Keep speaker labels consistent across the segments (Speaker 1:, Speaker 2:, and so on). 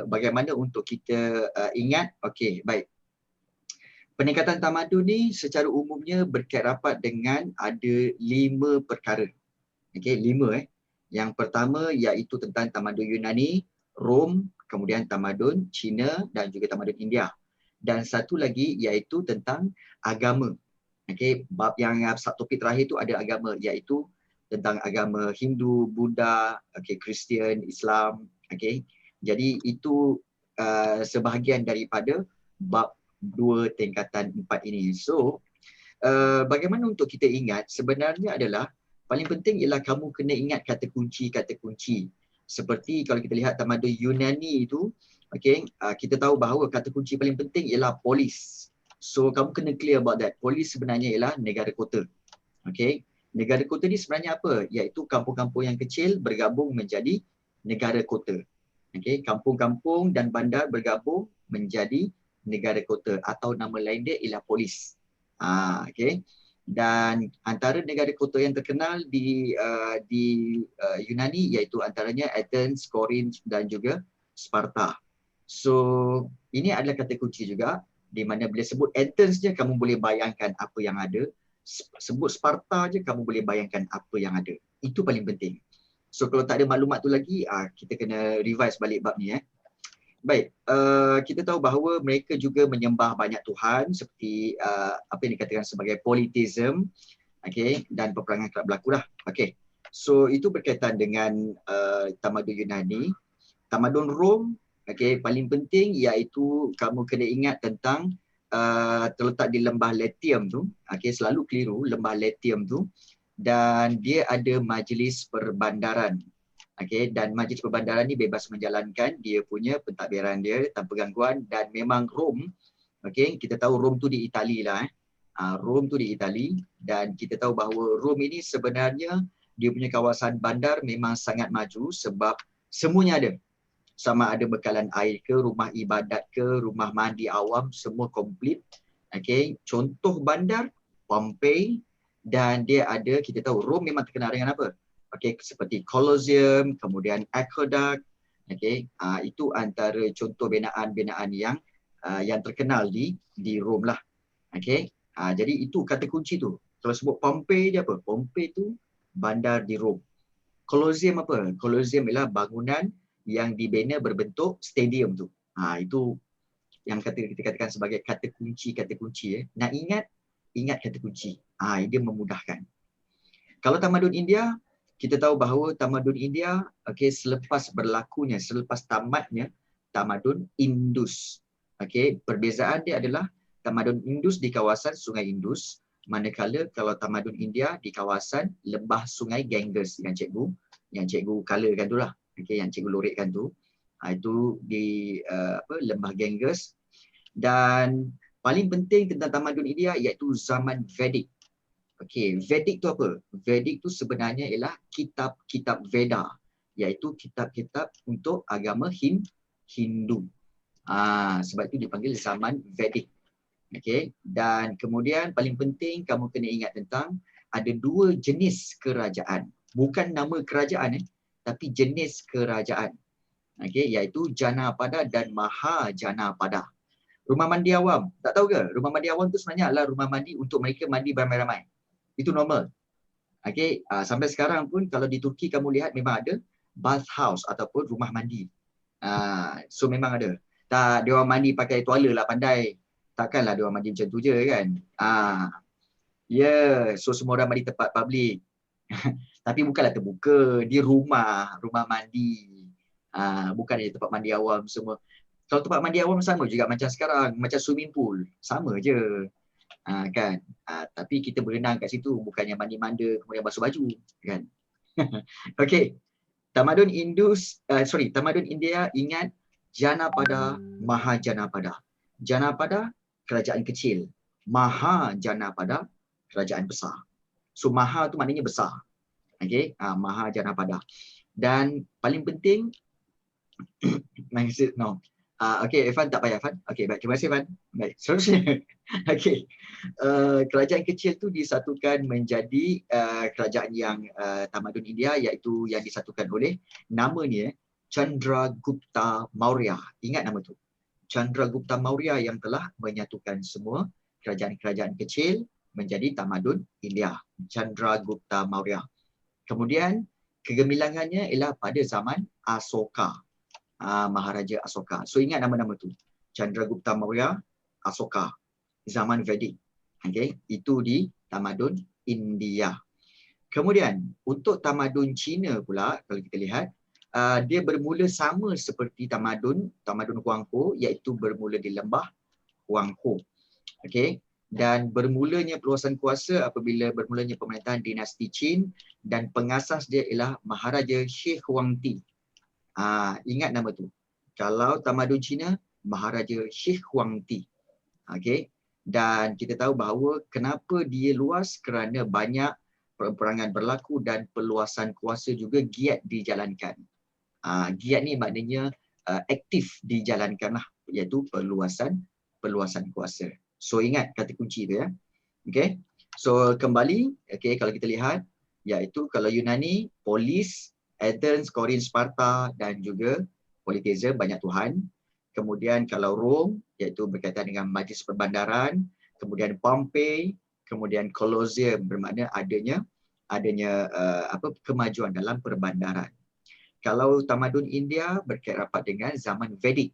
Speaker 1: bagaimana untuk kita ingat. Okey, baik. Peningkatan tamadun ni secara umumnya berkait rapat dengan ada 5 perkara. Okey, 5 . Yang pertama iaitu tentang tamadun Yunani, Rom, kemudian tamadun Cina dan juga tamadun India. Dan satu lagi iaitu tentang agama. Okey, bab yang topik terakhir tu ada agama, iaitu tentang agama Hindu, Buddha, okey, Kristian, Islam. Okey. Jadi itu sebahagian daripada bab 2 tingkatan 4 ini. So, bagaimana untuk kita ingat sebenarnya adalah paling penting ialah kamu kena ingat kata kunci. Seperti kalau kita lihat tamadun Yunani itu, okey, kita tahu bahawa kata kunci paling penting ialah polis. So, kamu kena clear about that. Polis sebenarnya ialah negara kota. Okey. Negara kota ni sebenarnya apa? Iaitu kampung-kampung yang kecil bergabung menjadi negara kota. Okey, kampung-kampung dan bandar bergabung menjadi negara kota atau nama lain dia ialah polis. Okey. Dan antara negara kota yang terkenal di Yunani iaitu antaranya Athens, Corinth dan juga Sparta. So, ini adalah kata kunci juga, di mana bila sebut Athens je kamu boleh bayangkan apa yang ada. Sebut Sparta je kamu boleh bayangkan apa yang ada. Itu paling penting. So kalau tak ada maklumat tu lagi, kita kena revise balik bab ni. Baik, kita tahu bahawa mereka juga menyembah banyak Tuhan seperti apa yang dikatakan sebagai politism, okay, dan peperangan kerap berlaku dah. Okay. So itu berkaitan dengan tamadun Yunani. Tamadun Rom, okay, paling penting iaitu kamu kena ingat tentang terletak di lembah Latium tu. Okay, selalu keliru lembah Latium tu. Dan dia ada majlis perbandaran. Okay, dan majlis perbandaran ni bebas menjalankan dia punya pentadbiran dia tanpa gangguan. Dan memang Rom, okay, kita tahu Rom tu di Itali lah. Rom tu di Itali, dan kita tahu bahawa Rom ini sebenarnya dia punya kawasan bandar memang sangat maju sebab semuanya ada. Sama ada bekalan air ke, rumah ibadat ke, rumah mandi awam, semua komplit. Okay. Contoh bandar, Pompei, dan dia ada, kita tahu Rom memang terkenal dengan apa? Okay, seperti Colosseum, kemudian Aqueduct. Okay. Itu antara contoh binaan-binaan yang terkenal di Rom lah. Okay. Jadi itu kata kunci tu. Kalau sebut Pompei dia apa? Pompei tu bandar di Rom. Colosseum apa? Colosseum ialah bangunan yang dibina berbentuk stadium tu. Itu yang kita katakan sebagai kata kunci. Nak ingat kata kunci. Dia memudahkan. Kalau tamadun India, kita tahu bahawa tamadun India, okay, selepas tamatnya tamadun Indus. Okay, perbezaan dia adalah tamadun Indus di kawasan Sungai Indus, manakala kalau tamadun India di kawasan lembah Sungai Ganges yang cikgu colorkan tu lah. Okay, yang cikgu lorekkan tu. Itu di lembah Ganges. Dan paling penting tentang tamadun India iaitu zaman Vedic. Okay, Vedic tu apa? Vedic tu sebenarnya ialah kitab-kitab Veda, iaitu kitab-kitab untuk agama Hindu. Sebab itu dipanggil zaman Vedic. Okay, dan kemudian paling penting kamu kena ingat tentang ada 2 jenis kerajaan. Bukan nama kerajaan, tapi jenis kerajaan. Okay, iaitu Janapada dan Mahajanapada. Rumah mandi awam, tak tahu ke? Rumah mandi awam tu sebenarnya adalah rumah mandi untuk mereka mandi beramai-ramai. Itu normal. Okay, sampai sekarang pun kalau di Turki kamu lihat memang ada bathhouse ataupun rumah mandi. So memang ada. Tak, dia orang mandi pakai tuala lah pandai. Takkanlah dia orang mandi macam tu je kan. So semua orang mandi tempat public. Tapi bukanlah terbuka, dia rumah mandi. Bukan dia tempat mandi awam semua. Kalau tempat mandi awam sama juga macam sekarang, macam swimming pool, sama je. Kan. Tapi kita berenang kat situ, bukannya mandi-manda kemudian basuh baju, kan. Okey. Tamadun India ingat Janapada, Mahajanapada. Janapada kerajaan kecil, Mahajanapada kerajaan besar. So Maha tu maknanya besar. Okey, Mahajanapada. Dan paling penting okey, Irfan tak payah, Irfan. Okey, baik. Terima kasih, Irfan. Baik, seterusnya. Okey. Kerajaan kecil tu disatukan menjadi kerajaan yang tamadun India, iaitu yang disatukan oleh nama ni. Chandragupta Maurya. Ingat nama tu. Chandragupta Maurya yang telah menyatukan semua kerajaan-kerajaan kecil menjadi tamadun India. Chandragupta Maurya. Kemudian kegemilangannya ialah pada zaman Asoka. Maharaja Asoka. So ingat nama-nama tu. Chandragupta Maurya, Asoka. Zaman Vedic. Okay. Itu di tamadun India. Kemudian untuk tamadun Cina pula, kalau kita lihat, dia bermula sama seperti tamadun Huanghe, iaitu bermula di lembah Huanghe. Okey, dan bermulanya perluasan kuasa apabila bermulanya pemerintahan dinasti Qin dan pengasas dia ialah Maharaja Shi Huangdi. Ingat nama tu. Kalau tamadun Cina, Maharaja Shi Huangdi. Okey, dan kita tahu bahawa kenapa dia luas, kerana banyak peperangan berlaku dan perluasan kuasa juga giat dijalankan. Giat ni maknanya aktif dijalankan lah, iaitu perluasan kuasa. So ingat kata kunci tu ya. Okay. So kembali, okay, kalau kita lihat, iaitu kalau Yunani, Polis, Athens, Korin, Sparta dan juga Politeia, banyak Tuhan. Kemudian kalau Rom, iaitu berkaitan dengan majlis perbandaran. Kemudian Pompei, kemudian Colosseum, bermakna adanya kemajuan dalam perbandaran. Kalau tamadun India berkait rapat dengan zaman Vedic,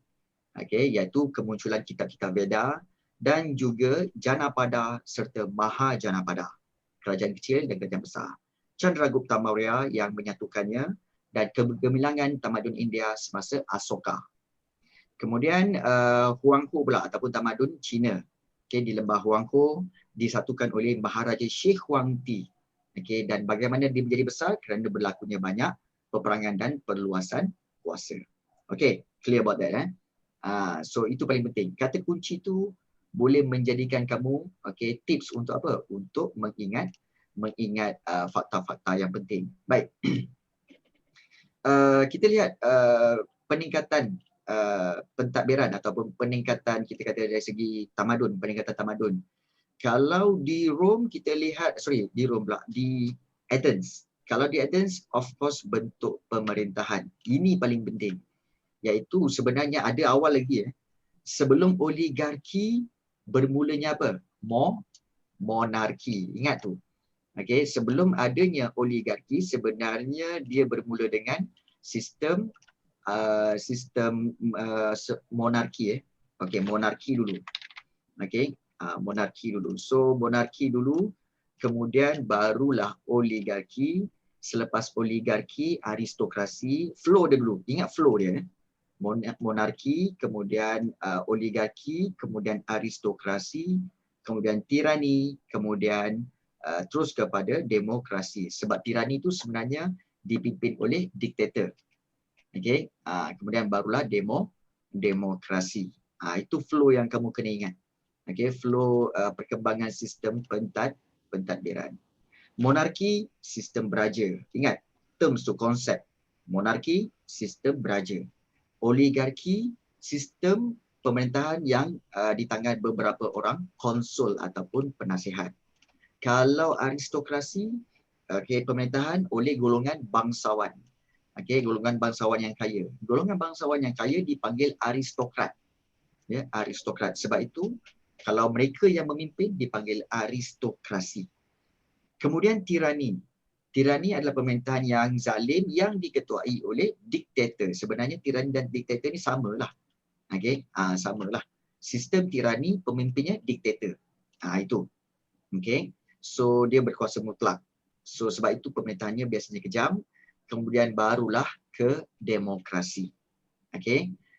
Speaker 1: iaitu kemunculan kitab-kitab Veda dan juga Janapada serta Mahajanapada, kerajaan kecil dan kerajaan besar. Chandragupta Maurya yang menyatukannya dan kegemilangan tamadun India semasa Asoka. Kemudian Huanghe pula ataupun tamadun Cina, di lembah Huanghe disatukan oleh Maharaja Shi Huangdi. Dan bagaimana dia menjadi besar? Kerana berlakunya banyak peperangan dan perluasan kuasa. Clear about that. So itu paling penting. Kata kunci tu boleh menjadikan kamu tips untuk apa? Untuk mengingat fakta-fakta yang penting. Baik. Kita lihat peningkatan pentadbiran ataupun peningkatan, kita kata dari segi tamadun, peningkatan tamadun. Kalau di Rom kita lihat, di Athens. Kalau di Athens, of course bentuk pemerintahan. Ini paling penting. Iaitu sebenarnya ada awal lagi. Sebelum oligarki, bermulanya apa? Monarki. Ingat tu. Sebelum adanya oligarki, sebenarnya dia bermula dengan sistem monarki. Monarki dulu. Monarki dulu. So monarki dulu, kemudian barulah oligarki. Selepas oligarki, aristokrasi. Flow dia dulu. Ingat flow dia. Monarki, kemudian oligarki, kemudian aristokrasi, kemudian tirani, kemudian terus kepada demokrasi. Sebab tirani itu sebenarnya dipimpin oleh diktator. Kemudian barulah demokrasi. Itu flow yang kamu kena ingat. Flow perkembangan sistem pentadbiran. Monarki, sistem beraja. Ingat, terms tu, konsep. Monarki, sistem beraja. Oligarki, sistem pemerintahan yang di tangan beberapa orang konsul ataupun penasihat. Kalau aristokrasi, pemerintahan oleh golongan bangsawan. Golongan bangsawan yang kaya. Golongan bangsawan yang kaya dipanggil aristokrat. Aristokrat. Sebab itu, kalau mereka yang memimpin dipanggil aristokrasi. Kemudian tirani. Tirani adalah pemerintahan yang zalim yang diketuai oleh diktator. Sebenarnya tirani dan diktator ni samalah. Samalah. Sistem tirani, pemimpinnya diktator. Itu. So dia berkuasa mutlak. So sebab itu pemerintahannya biasanya kejam. Kemudian barulah ke demokrasi.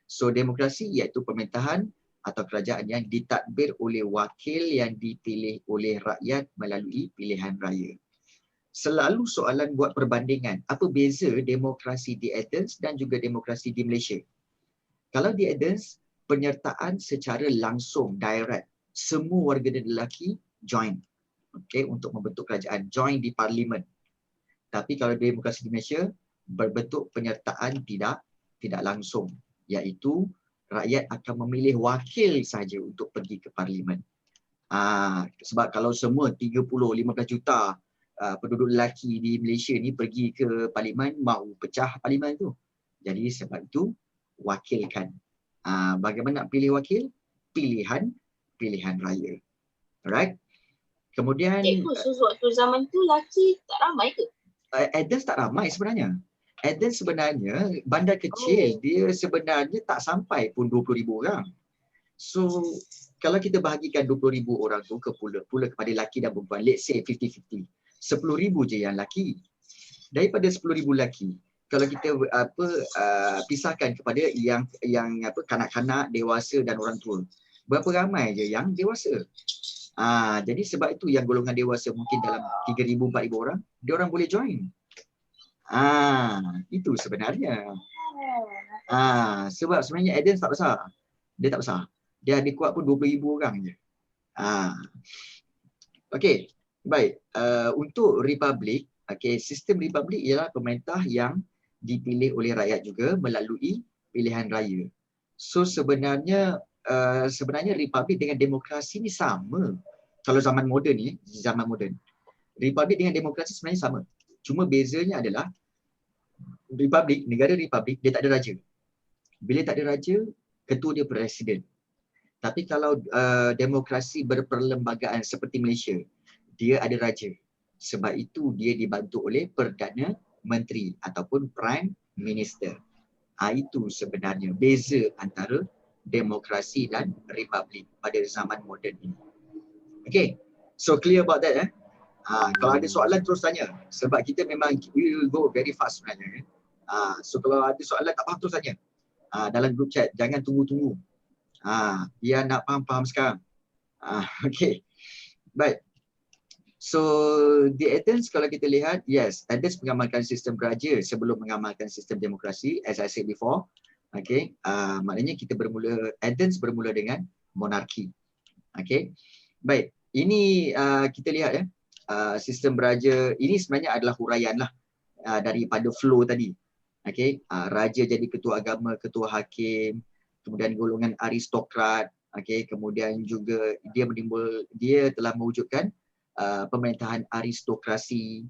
Speaker 1: So demokrasi iaitu pemerintahan atau kerajaan yang ditadbir oleh wakil yang dipilih oleh rakyat melalui pilihan raya. Selalu soalan buat perbandingan, apa beza demokrasi di Athens dan juga demokrasi di Malaysia? Kalau di Athens, penyertaan secara langsung, direct. Semua warga lelaki join untuk membentuk kerajaan, join di parlimen. Tapi kalau demokrasi di Malaysia, berbentuk penyertaan tidak langsung, iaitu rakyat akan memilih wakil saja untuk pergi ke parlimen. Sebab kalau semua 30-15 juta penduduk lelaki di Malaysia ni pergi ke parlimen, mahu pecah parlimen tu. Jadi sebab itu wakilkan. Bagaimana nak pilih wakil? Pilihan raya. Alright. Kemudian
Speaker 2: Cikgu, waktu zaman tu laki tak ramai ke?
Speaker 1: Athens tak ramai sebenarnya. Athens sebenarnya bandar kecil, dia sebenarnya tak sampai pun 20,000 orang. So kalau kita bahagikan 20,000 orang tu ke pula kepada lelaki dan perempuan, let's say 50-50. 10,000 je yang lelaki. Daripada 10,000 lelaki, kalau kita pisahkan kepada yang kanak-kanak, dewasa dan orang tua, berapa ramai je yang dewasa? Jadi sebab itu yang golongan dewasa mungkin dalam 3,000-4,000 orang, dia orang boleh join. Itu sebenarnya. Sebab sebenarnya Athens tak besar. Dia tak besar. Dia ada kuat pun 20,000 orang je. Okey, baik. Untuk republik, sistem republik ialah pemerintah yang dipilih oleh rakyat juga melalui pilihan raya. So sebenarnya republik dengan demokrasi ni sama. Kalau zaman moden ni, republik dengan demokrasi sebenarnya sama. Cuma bezanya adalah negara republik dia tak ada raja. Bila tak ada raja, ketua dia presiden. Tapi kalau demokrasi berperlembagaan seperti Malaysia, dia ada raja. Sebab itu dia dibantu oleh Perdana Menteri ataupun Prime Minister. Itu sebenarnya beza antara demokrasi dan republik pada zaman moden ini. Okay, so clear about that. Kalau ada soalan terus tanya. Sebab kita memang we will go very fast sebenarnya. So kalau ada soalan tak faham terus tanya. Dalam group chat, jangan tunggu-tunggu. Biar nak faham sekarang. Okay, baik. So di Athens kalau kita lihat, yes, Athens mengamalkan sistem raja sebelum mengamalkan sistem demokrasi, as I said before. Okay, maknanya Athens bermula dengan monarki. Okay, baik. Ini kita lihat sistem raja ini sebenarnya adalah huraian lah daripada flow tadi. Okay, raja jadi ketua agama, ketua hakim, kemudian golongan aristokrat. Okay, kemudian juga dia telah mewujudkan pemerintahan aristokrasi,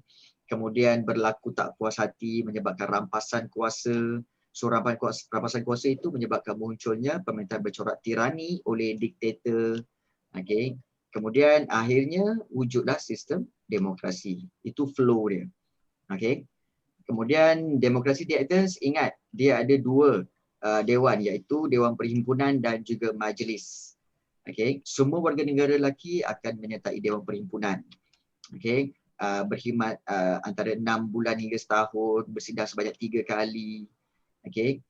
Speaker 1: kemudian berlaku tak puas hati menyebabkan rampasan kuasa. So rampasan kuasa itu menyebabkan munculnya pemerintahan bercorak tirani oleh diktator. Okay. Kemudian akhirnya wujudlah sistem demokrasi. Itu flow dia. Okay. Kemudian demokrasi di Athens, ingat dia ada dua dewan, iaitu Dewan Perhimpunan dan juga Majlis. Okay. Semua warga negara lelaki akan menyertai Dewan Perhimpunan. Okay. Berkhidmat antara 6 bulan hingga setahun, bersidang sebanyak 3 kali. Okay.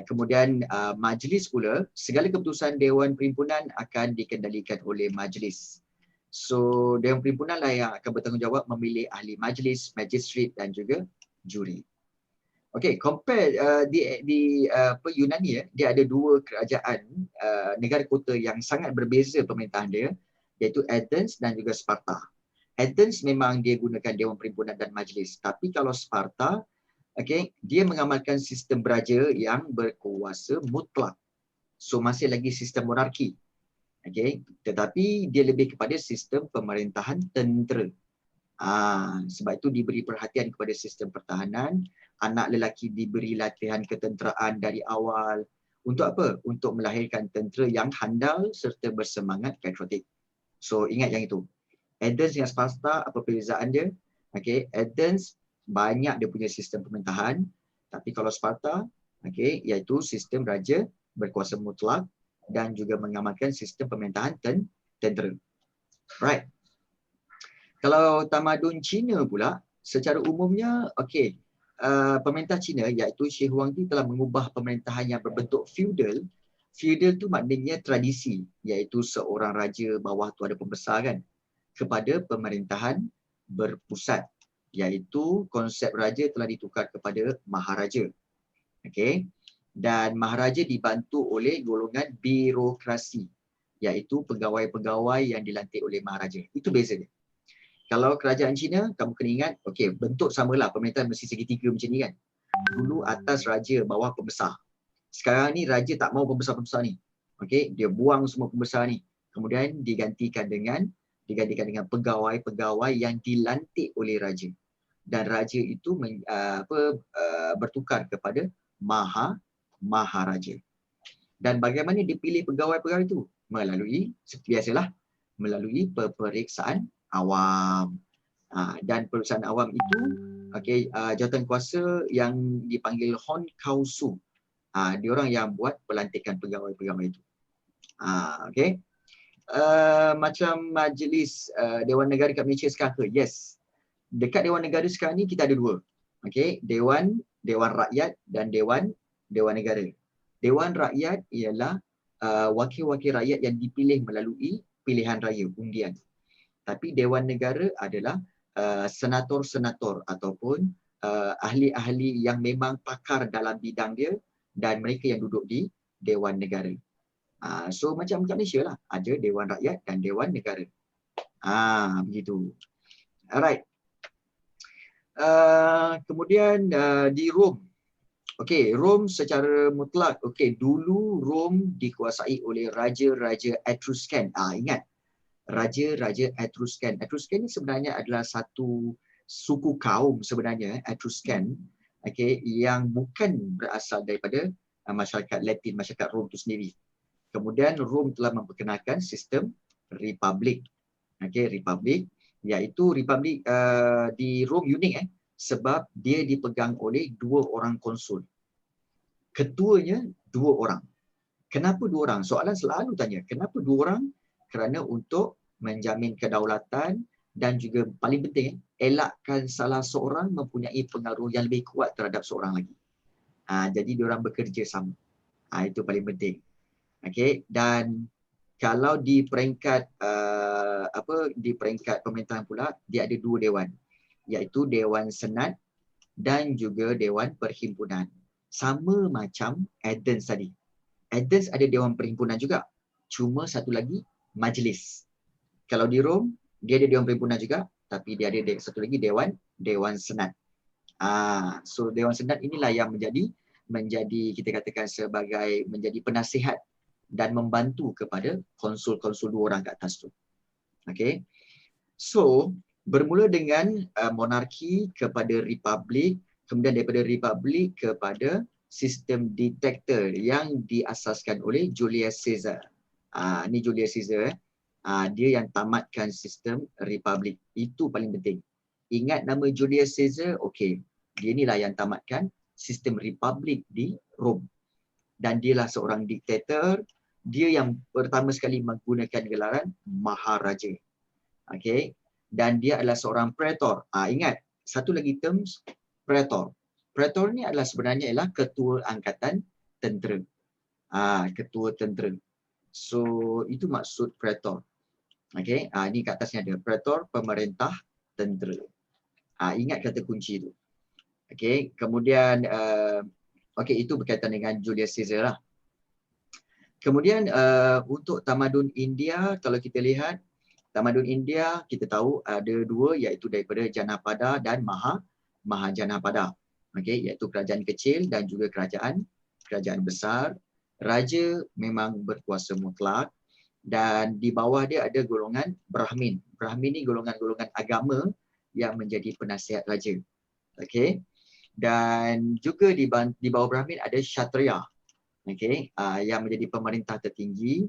Speaker 1: Kemudian majlis pula, segala keputusan Dewan Perhimpunan akan dikendalikan oleh majlis. So Dewan Perhimpunan lah yang akan bertanggungjawab memilih ahli majlis, magistrat dan juga juri. Okay, compare di Yunani dia ada dua kerajaan negara kota yang sangat berbeza pemerintahan dia, iaitu Athens dan juga Sparta. Athens memang dia gunakan Dewan Perhimpunan dan Majlis, tapi kalau Sparta, dia mengamalkan sistem beraja yang berkuasa mutlak. So masih lagi sistem monarki. Tetapi dia lebih kepada sistem pemerintahan tentera. Sebab itu diberi perhatian kepada sistem pertahanan, anak lelaki diberi latihan ketenteraan dari awal. Untuk apa? Untuk melahirkan tentera yang handal serta bersemangat patriotik. So ingat yang itu. Athens dengan Sparta, apa perbezaan dia? Athens banyak dia punya sistem pemerintahan, tapi kalau Sparta, iaitu sistem raja berkuasa mutlak dan juga mengamalkan sistem pemerintahan tentera. Right. Kalau tamadun Cina pula, secara umumnya, pemerintah Cina iaitu Shi Huangdi telah mengubah pemerintahan yang berbentuk feudal. Feudal tu maknanya tradisi, iaitu seorang raja, bawah tu ada pembesar kan, kepada pemerintahan berpusat, iaitu konsep raja telah ditukar kepada maharaja. Dan maharaja dibantu oleh golongan birokrasi, iaitu pegawai-pegawai yang dilantik oleh maharaja. Itu beza dia. Kalau kerajaan Cina, kamu kena ingat, bentuk samalah, pemerintahan mesti segitiga macam ni kan. Dulu atas raja, bawah pembesar. Sekarang ni raja tak mau pembesar-pembesar ni. Dia buang semua pembesar ni. Kemudian digantikan dengan pegawai-pegawai yang dilantik oleh raja. Dan raja itu bertukar kepada Maharaja. Dan bagaimana dipilih pegawai-pegawai itu? Melalui, seperti biasalah, melalui peperiksaan awam. Dan peperiksaan awam itu, jawatan kuasa yang dipanggil Hon Kausu. Diorang yang buat pelantikan pegawai-pegawai itu. Macam majlis Dewan Negara kat Malaysia sekarang ke? Yes. Dekat Dewan Negara sekarang ni kita ada dua. Dewan Rakyat dan Dewan Negara. Dewan Rakyat ialah wakil-wakil rakyat yang dipilih melalui pilihan raya, undian. Tapi Dewan Negara adalah senator-senator ataupun ahli-ahli yang memang pakar dalam bidang dia dan mereka yang duduk di Dewan Negara. So macam kat Malaysia lah, ada Dewan Rakyat dan Dewan Negara. Begitu. Alright. Kemudian di Rom. Rom secara mutlak. Dulu Rom dikuasai oleh Raja-Raja Etruscan. Ingat, Raja-Raja Etruscan. Etruscan ni sebenarnya adalah satu suku kaum sebenarnya, Etruscan, yang bukan berasal daripada masyarakat Latin, masyarakat Rom itu sendiri. Kemudian Rom telah memperkenalkan sistem republik. Republik, iaitu republik di Rom unik sebab dia dipegang oleh 2 orang konsul. Ketuanya 2 orang. Kenapa 2 orang? Soalan selalu tanya, kenapa 2 orang? Kerana untuk menjamin kedaulatan dan juga paling penting, elakkan salah seorang mempunyai pengaruh yang lebih kuat terhadap seorang lagi. Jadi diorang bekerja sama. Itu paling penting. Dan kalau di peringkat di peringkat pemerintahan pula, dia ada 2 dewan, iaitu Dewan Senat dan juga Dewan Perhimpunan. Sama macam Athens tadi. Athens ada Dewan Perhimpunan juga. Cuma satu lagi majlis. Kalau di Rom, dia ada Dewan Perhimpunan juga, tapi dia ada satu lagi Dewan Senat. So Dewan Senat inilah yang menjadi kita katakan sebagai menjadi penasihat dan membantu kepada konsul-konsul 2 orang kat atas tu. So bermula dengan monarki kepada republik, kemudian daripada republik kepada sistem diktator yang diasaskan oleh Julius Caesar. Ni Julius Caesar. Dia yang tamatkan sistem republik. Itu paling penting. Ingat nama Julius Caesar, dia inilah yang tamatkan sistem republik di Rom. Dan dialah seorang diktator. Dia yang pertama sekali menggunakan gelaran Maharaja. Dan dia adalah seorang praetor. Ingat, satu lagi terms praetor. Praetor ni adalah sebenarnya ialah ketua angkatan tentera. Ketua tentera. So itu maksud praetor. Ini kat atasnya ada praetor, pemerintah tentera. Ingat kata kunci tu. Kemudian itu berkaitan dengan Julius Caesar lah. Kemudian untuk tamadun India, kalau kita lihat tamadun India, kita tahu ada 2, iaitu daripada Janapada dan Mahajanapada. Iaitu kerajaan kecil dan juga kerajaan besar. Raja memang berkuasa mutlak dan di bawah dia ada golongan Brahmin. Brahmin ni golongan-golongan agama yang menjadi penasihat raja. Dan juga di bawah Brahmin ada Kshatriya. Yang menjadi pemerintah tertinggi.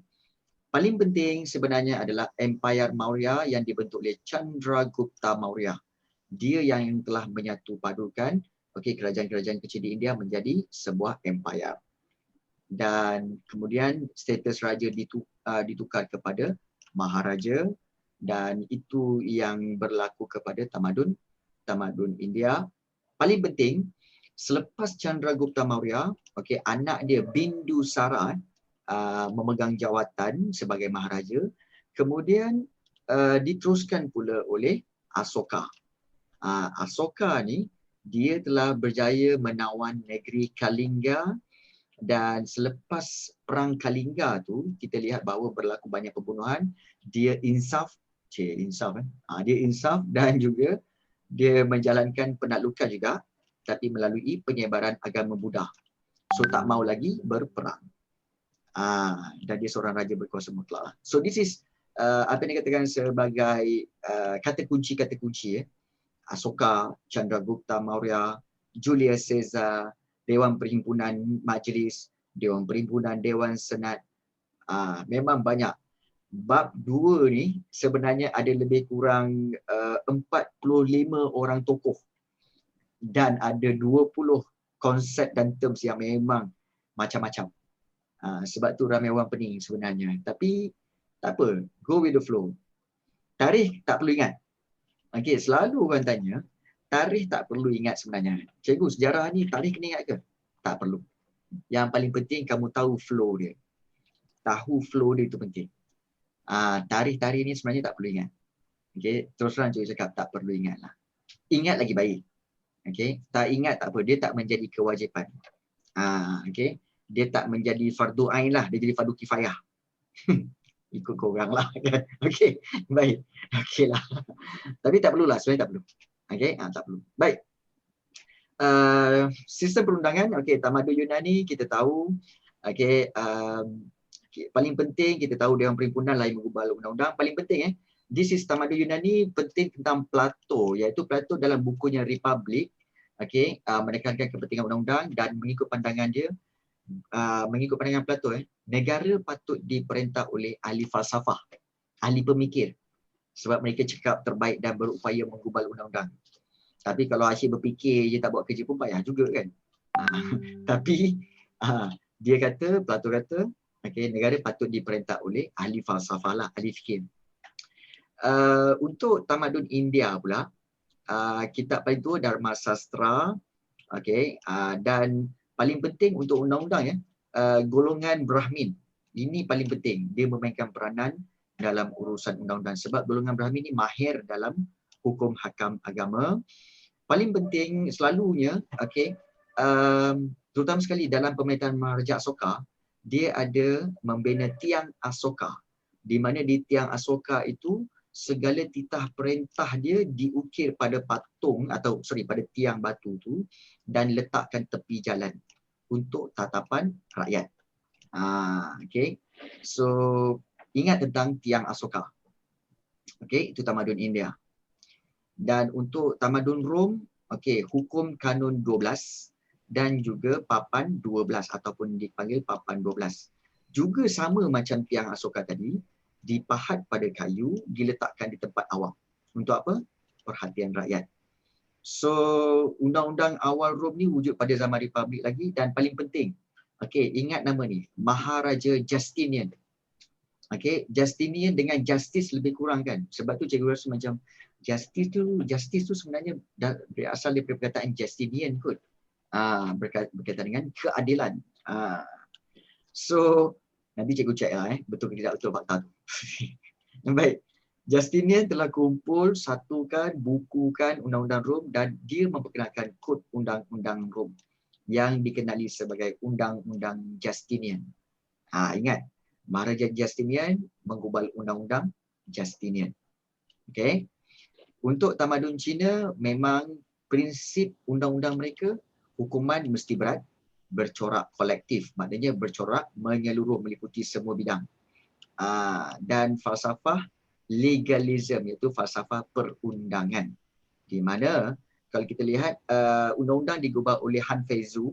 Speaker 1: Paling penting sebenarnya adalah Empire Maurya yang dibentuk oleh Chandragupta Maurya. Dia yang telah menyatu padukan kerajaan-kerajaan kecil di India menjadi sebuah empire. Dan kemudian status raja ditukar kepada Maharaja dan itu yang berlaku kepada tamadun India. Paling penting, selepas Chandragupta Maurya, anak dia Bindusara memegang jawatan sebagai Maharaja, kemudian diteruskan pula oleh Asoka. Asoka ni dia telah berjaya menawan negeri Kalinga dan selepas perang Kalinga tu kita lihat bahawa berlaku banyak pembunuhan. Dia insaf, dia insaf dan juga dia menjalankan penaklukan juga tapi melalui penyebaran agama Buddha. So tak mau lagi berperang. Dan dia seorang raja berkuasa mutlak. So this is apa yang dikatakan sebagai kata kunci Asoka, Chandragupta Maurya, Julius Caesar, Dewan Perhimpunan Majlis, Dewan Perhimpunan Dewan Senat. Memang banyak. Bab 2 ni sebenarnya ada lebih kurang 45 orang tokoh dan ada 20 konsep dan terms yang memang macam-macam. Sebab tu ramai orang pening sebenarnya. Tapi tak apa, go with the flow. Tarikh tak perlu ingat. Okey, selalu orang tanya, tarikh tak perlu ingat sebenarnya. Cikgu, sejarah ni tarikh kena ingat ke? Tak perlu. Yang paling penting kamu tahu flow dia. Tahu flow dia itu penting. Tarikh-tarikh ni sebenarnya tak perlu ingat. Okey, terus terang cikgu cakap tak perlu ingat lah. Ingat lagi baik. Okey, tak ingat tak apa, dia tak menjadi kewajipan. Okey, dia tak menjadi fardu ain lah, dia jadi fardu kifayah. Ikut korang lah kan. Okey, baik. Okey lah. Tapi tak perlulah, sebenarnya tak perlu. Okey, tak perlu. Baik. Sistem perundangan, okey, tamadun Yunani kita tahu. Okey, paling penting kita tahu Dewan Perhimpunan lain mengubah undang-undang. Paling penting di sistem tamadun Yunani penting tentang Plato, iaitu Plato dalam bukunya Republic, okey, menekankan kepentingan undang-undang dan mengikut pandangan dia, mengikut pandangan Plato, negara patut diperintah oleh ahli falsafah, ahli pemikir, sebab mereka cakap terbaik dan berupaya menggubal undang-undang. Tapi kalau asyik berfikir je tak buat kerja pun payah juga kan. Tapi dia kata, Plato kata, okey, negara patut diperintah oleh ahli falsafah lah, ahli fikir. Untuk tamadun India pula, kitab paling tua Dharma Sastra, okey, dan paling penting untuk undang-undang golongan Brahmin. Ini paling penting, dia memainkan peranan dalam urusan undang-undang sebab golongan Brahmin ni mahir dalam hukum hakam agama. Paling penting selalunya, okey, terutama sekali dalam pemerintahan Maharaja Asoka, dia ada membina tiang Asoka, di mana di tiang Asoka itu segala titah perintah dia diukir pada patung atau pada tiang batu tu dan letakkan tepi jalan untuk tatapan rakyat. Okey. So ingat tentang tiang Asoka. Okey, itu tamadun India. Dan untuk tamadun Rom, okey, hukum kanun 12 dan juga papan 12 ataupun dipanggil papan 12. Juga sama macam tiang Asoka tadi, dipahat pada kayu, diletakkan di tempat awam. Untuk apa? Perhatian rakyat. So, undang-undang awal Rom ni wujud pada zaman Republik lagi dan paling penting, okey, ingat nama ni, Maharaja Justinian. Okey, Justinian dengan justice lebih kurang kan? Sebab tu cikgu rasa macam justice tu sebenarnya berasal daripada perkataan Justinian kot. Berkaitan dengan keadilan. So, nanti cikgu cek lah betul ke tidak betul fakta tu. Baik. Justinian telah kumpul, satukan, bukukan undang-undang Rom dan dia memperkenalkan kod undang-undang Rom yang dikenali sebagai Undang-Undang Justinian. Ingat, Maharaja Justinian menggubal undang-undang Justinian. Okey. Untuk tamadun Cina, memang prinsip undang-undang mereka, hukuman mesti berat, bercorak kolektif, maknanya bercorak menyeluruh meliputi semua bidang. Dan falsafah legalism, iaitu falsafah perundangan. Di mana kalau kita lihat undang-undang digubah oleh Han Feizu,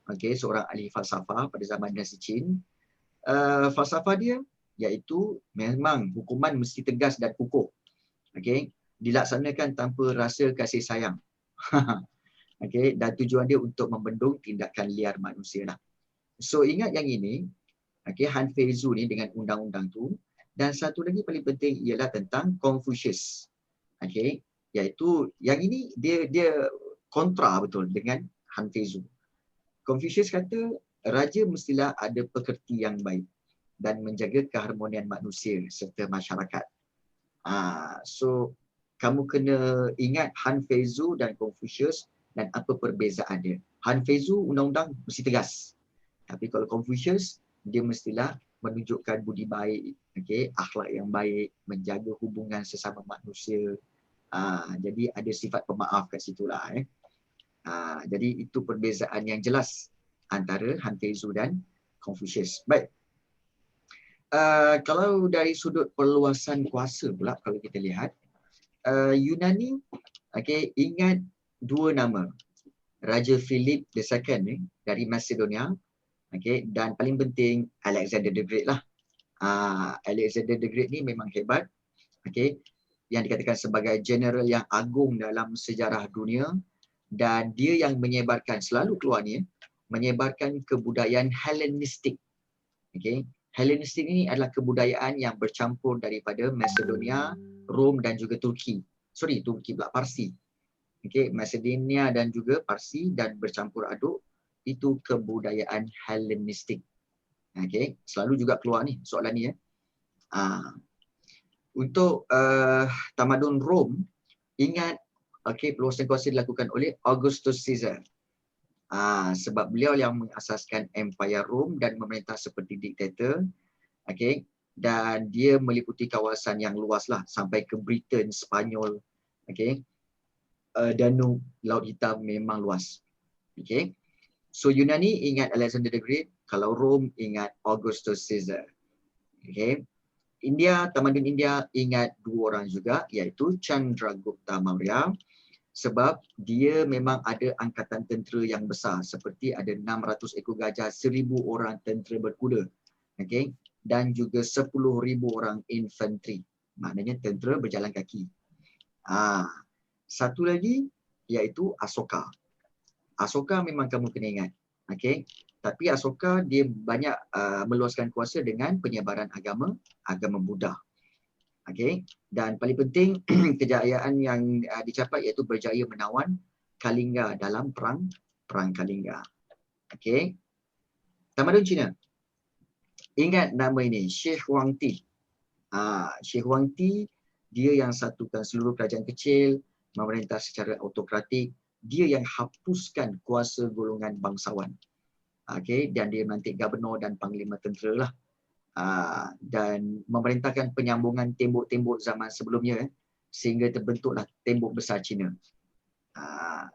Speaker 1: okey, seorang ahli falsafah pada zaman dinasti Qin. Falsafah dia iaitu memang hukuman mesti tegas dan kukuh. Okey, dilaksanakan tanpa rasa kasih sayang. Okey, dan tujuan dia untuk membendung tindakan liar manusia lah. So ingat yang ini, okey, Han Feizu ni dengan undang-undang tu, dan satu lagi paling penting ialah tentang Confucius. Okey, iaitu yang ini dia kontra betul dengan Han Feizu. Confucius kata raja mestilah ada pekerti yang baik dan menjaga keharmonian manusia serta masyarakat. So kamu kena ingat Han Feizu dan Confucius dan apa perbezaan dia. Han Feizu undang-undang mesti tegas. Tapi kalau Confucius, dia mestilah menunjukkan budi baik, okey, akhlak yang baik, menjaga hubungan sesama manusia. Jadi ada sifat pemaaf kat situlah. Jadi itu perbezaan yang jelas antara Han Feizu dan Confucius. Baik. Kalau dari sudut perluasan kuasa pula, kalau kita lihat, Yunani, okey, ingat dua nama, Raja Philip II dari Macedonia. Okay, dan paling penting Alexander the Great lah. Alexander the Great ni memang hebat. Okay, yang dikatakan sebagai general yang agung dalam sejarah dunia, dan dia yang menyebarkan, selalu keluar ni, menyebarkan kebudayaan Hellenistik. Okay, Hellenistik ini adalah kebudayaan yang bercampur daripada Macedonia, Rom dan juga Turki. Turki pula, Parsi. Okay, Macedonia dan juga Parsi dan bercampur aduk, itu kebudayaan Hellenistik. Okay, selalu juga keluar ni soalan ni ya. Untuk tamadun Rom, ingat, peluasan kuasa dilakukan oleh Augustus Caesar. Sebab beliau yang mengasaskan Empire Rom dan memerintah seperti diktator. Dan dia meliputi kawasan yang luas lah, sampai ke Britain, Spanyol. Danube, Laut Hitam memang luas. So Yunani ingat Alexander the Great, kalau Rom ingat Augustus Caesar. India, tamadun India ingat dua orang juga, iaitu Chandragupta Maurya, sebab dia memang ada angkatan tentera yang besar, seperti ada 600 ekor gajah, 1000 orang tentera berkuda, dan juga 10,000 orang infanteri, maknanya tentera berjalan kaki. Satu lagi iaitu Asoka. Asoka memang kamu kena ingat. Tapi Asoka dia banyak meluaskan kuasa dengan penyebaran agama Buddha. Dan paling penting kejayaan yang dicapai iaitu berjaya menawan Kalinga dalam perang Kalinga. Tamadun Cina. Ingat nama ini, Sheikh Huangdi. Sheikh Huangdi dia yang satukan seluruh kerajaan kecil, memerintah secara autokratik. Dia yang hapuskan kuasa golongan bangsawan. Dan dia melantik gubernur dan panglima tentera lah. Dan memerintahkan penyambungan tembok-tembok zaman sebelumnya, sehingga terbentuklah tembok besar Cina.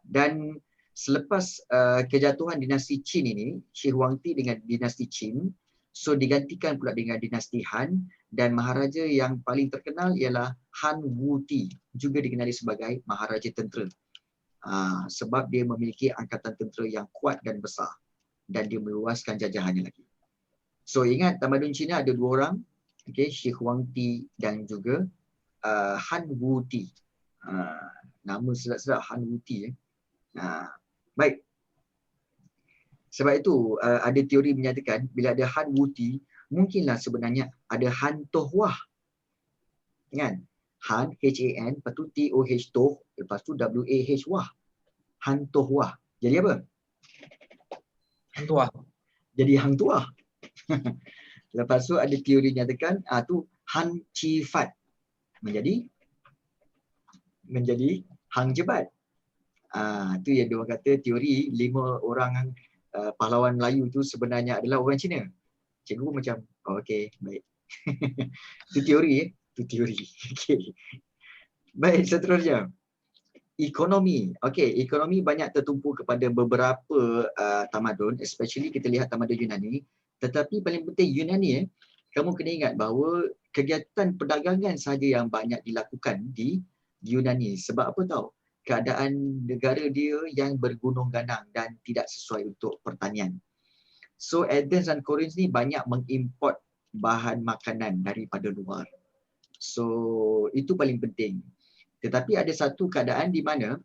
Speaker 1: Dan selepas kejatuhan dinasti Qin ini, Shi Huangdi dengan dinasti Qin, so digantikan pula dengan dinasti Han, dan maharaja yang paling terkenal ialah Han Wuti, juga dikenali sebagai maharaja tentera. Sebab dia memiliki angkatan tentera yang kuat dan besar, dan dia meluaskan jajahannya lagi. So ingat tamadun Cina ada dua orang, Shi Huangdi dan juga Han Wuti. Nama sedap-sedap, Han Wuti. Baik. Sebab itu ada teori menyatakan bila ada Han Wuti, mungkinlah sebenarnya ada Han Tohwah. Kan? Han, H-A-N, lepas tu T-O-H, Toh, lepas tu W-A-H, Wah. Han Tohwah. Jadi apa?
Speaker 3: Hang Tuah.
Speaker 1: Jadi Hang Tuah. Lepas tu ada teori nyatakan tu Han Chi Fat menjadi Hang Jebat. Tu yang dia kata teori 5 orang pahlawan Melayu tu sebenarnya adalah orang Cina. Cikgu pun macam okey, baik. Itu teori itu teori. Okey. Baik, seterusnya. Ekonomi. Ekonomi banyak tertumpu kepada beberapa tamadun, especially kita lihat tamadun Yunani. Tetapi paling penting Yunani, kamu kena ingat bahawa kegiatan perdagangan sahaja yang banyak dilakukan di Yunani. Sebab apa tahu? Keadaan negara dia yang bergunung ganang dan tidak sesuai untuk pertanian. So Athens dan Corinth ni banyak mengimport bahan makanan daripada luar. So itu paling penting. Tetapi ada satu keadaan di mana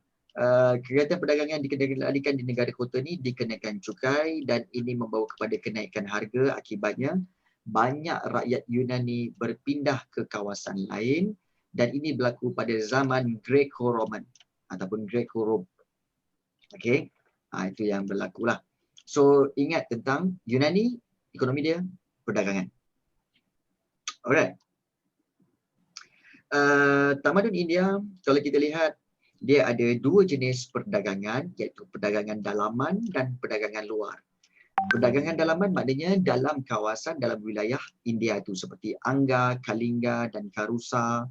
Speaker 1: kegiatan perdagangan dikendalikan di negara kota ni dikenakan cukai, dan ini membawa kepada kenaikan harga. Akibatnya banyak rakyat Yunani berpindah ke kawasan lain, dan ini berlaku pada zaman Greco-Roman ataupun Greco-Rom. Itu yang berlaku lah. So ingat tentang Yunani, ekonomi dia perdagangan. Alright. Tamadun India, kalau kita lihat, dia ada dua jenis perdagangan, iaitu perdagangan dalaman dan perdagangan luar. Perdagangan dalaman maknanya dalam kawasan, dalam wilayah India itu, seperti Angga, Kalinga dan Karusa.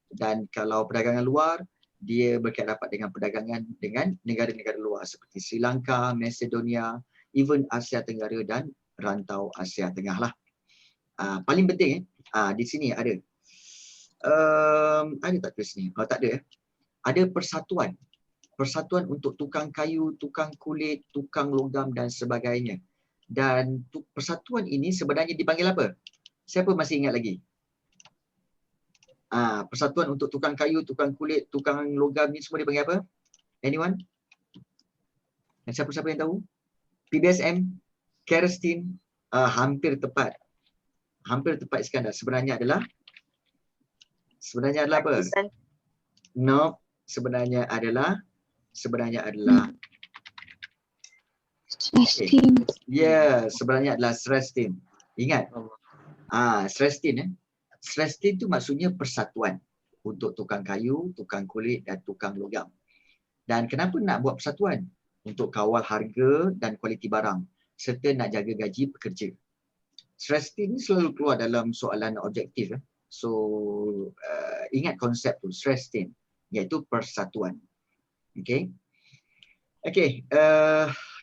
Speaker 1: Dan kalau perdagangan luar, dia berkait rapat dengan perdagangan dengan negara-negara luar seperti Sri Lanka, Macedonia, even Asia Tenggara dan rantau Asia Tengah lah. Paling penting di sini ada tak tulis ni? Tak ada. Ada persatuan. persatuan untuk tukang kayu, tukang kulit, tukang logam dan sebagainya. Dan persatuan ini sebenarnya dipanggil apa? Siapa masih ingat lagi? Persatuan untuk tukang kayu, tukang kulit, tukang logam ni semua dipanggil apa? Anyone? Dan siapa-siapa yang tahu? PBSM, Kerstin, hampir tepat. Hampir tepat Iskandar. Sebenarnya adalah apa? No, sebenarnya adalah
Speaker 2: Stress
Speaker 1: okay.
Speaker 2: team.
Speaker 1: Sebenarnya adalah stress team. Ingat? Stress team Stress team tu maksudnya persatuan untuk tukang kayu, tukang kulit dan tukang logam. Dan kenapa nak buat persatuan? Untuk kawal harga dan kualiti barang serta nak jaga gaji pekerja. Stress team ni selalu keluar dalam soalan objektif. So, ingat konsep tu, stress team, iaitu persatuan. Okay.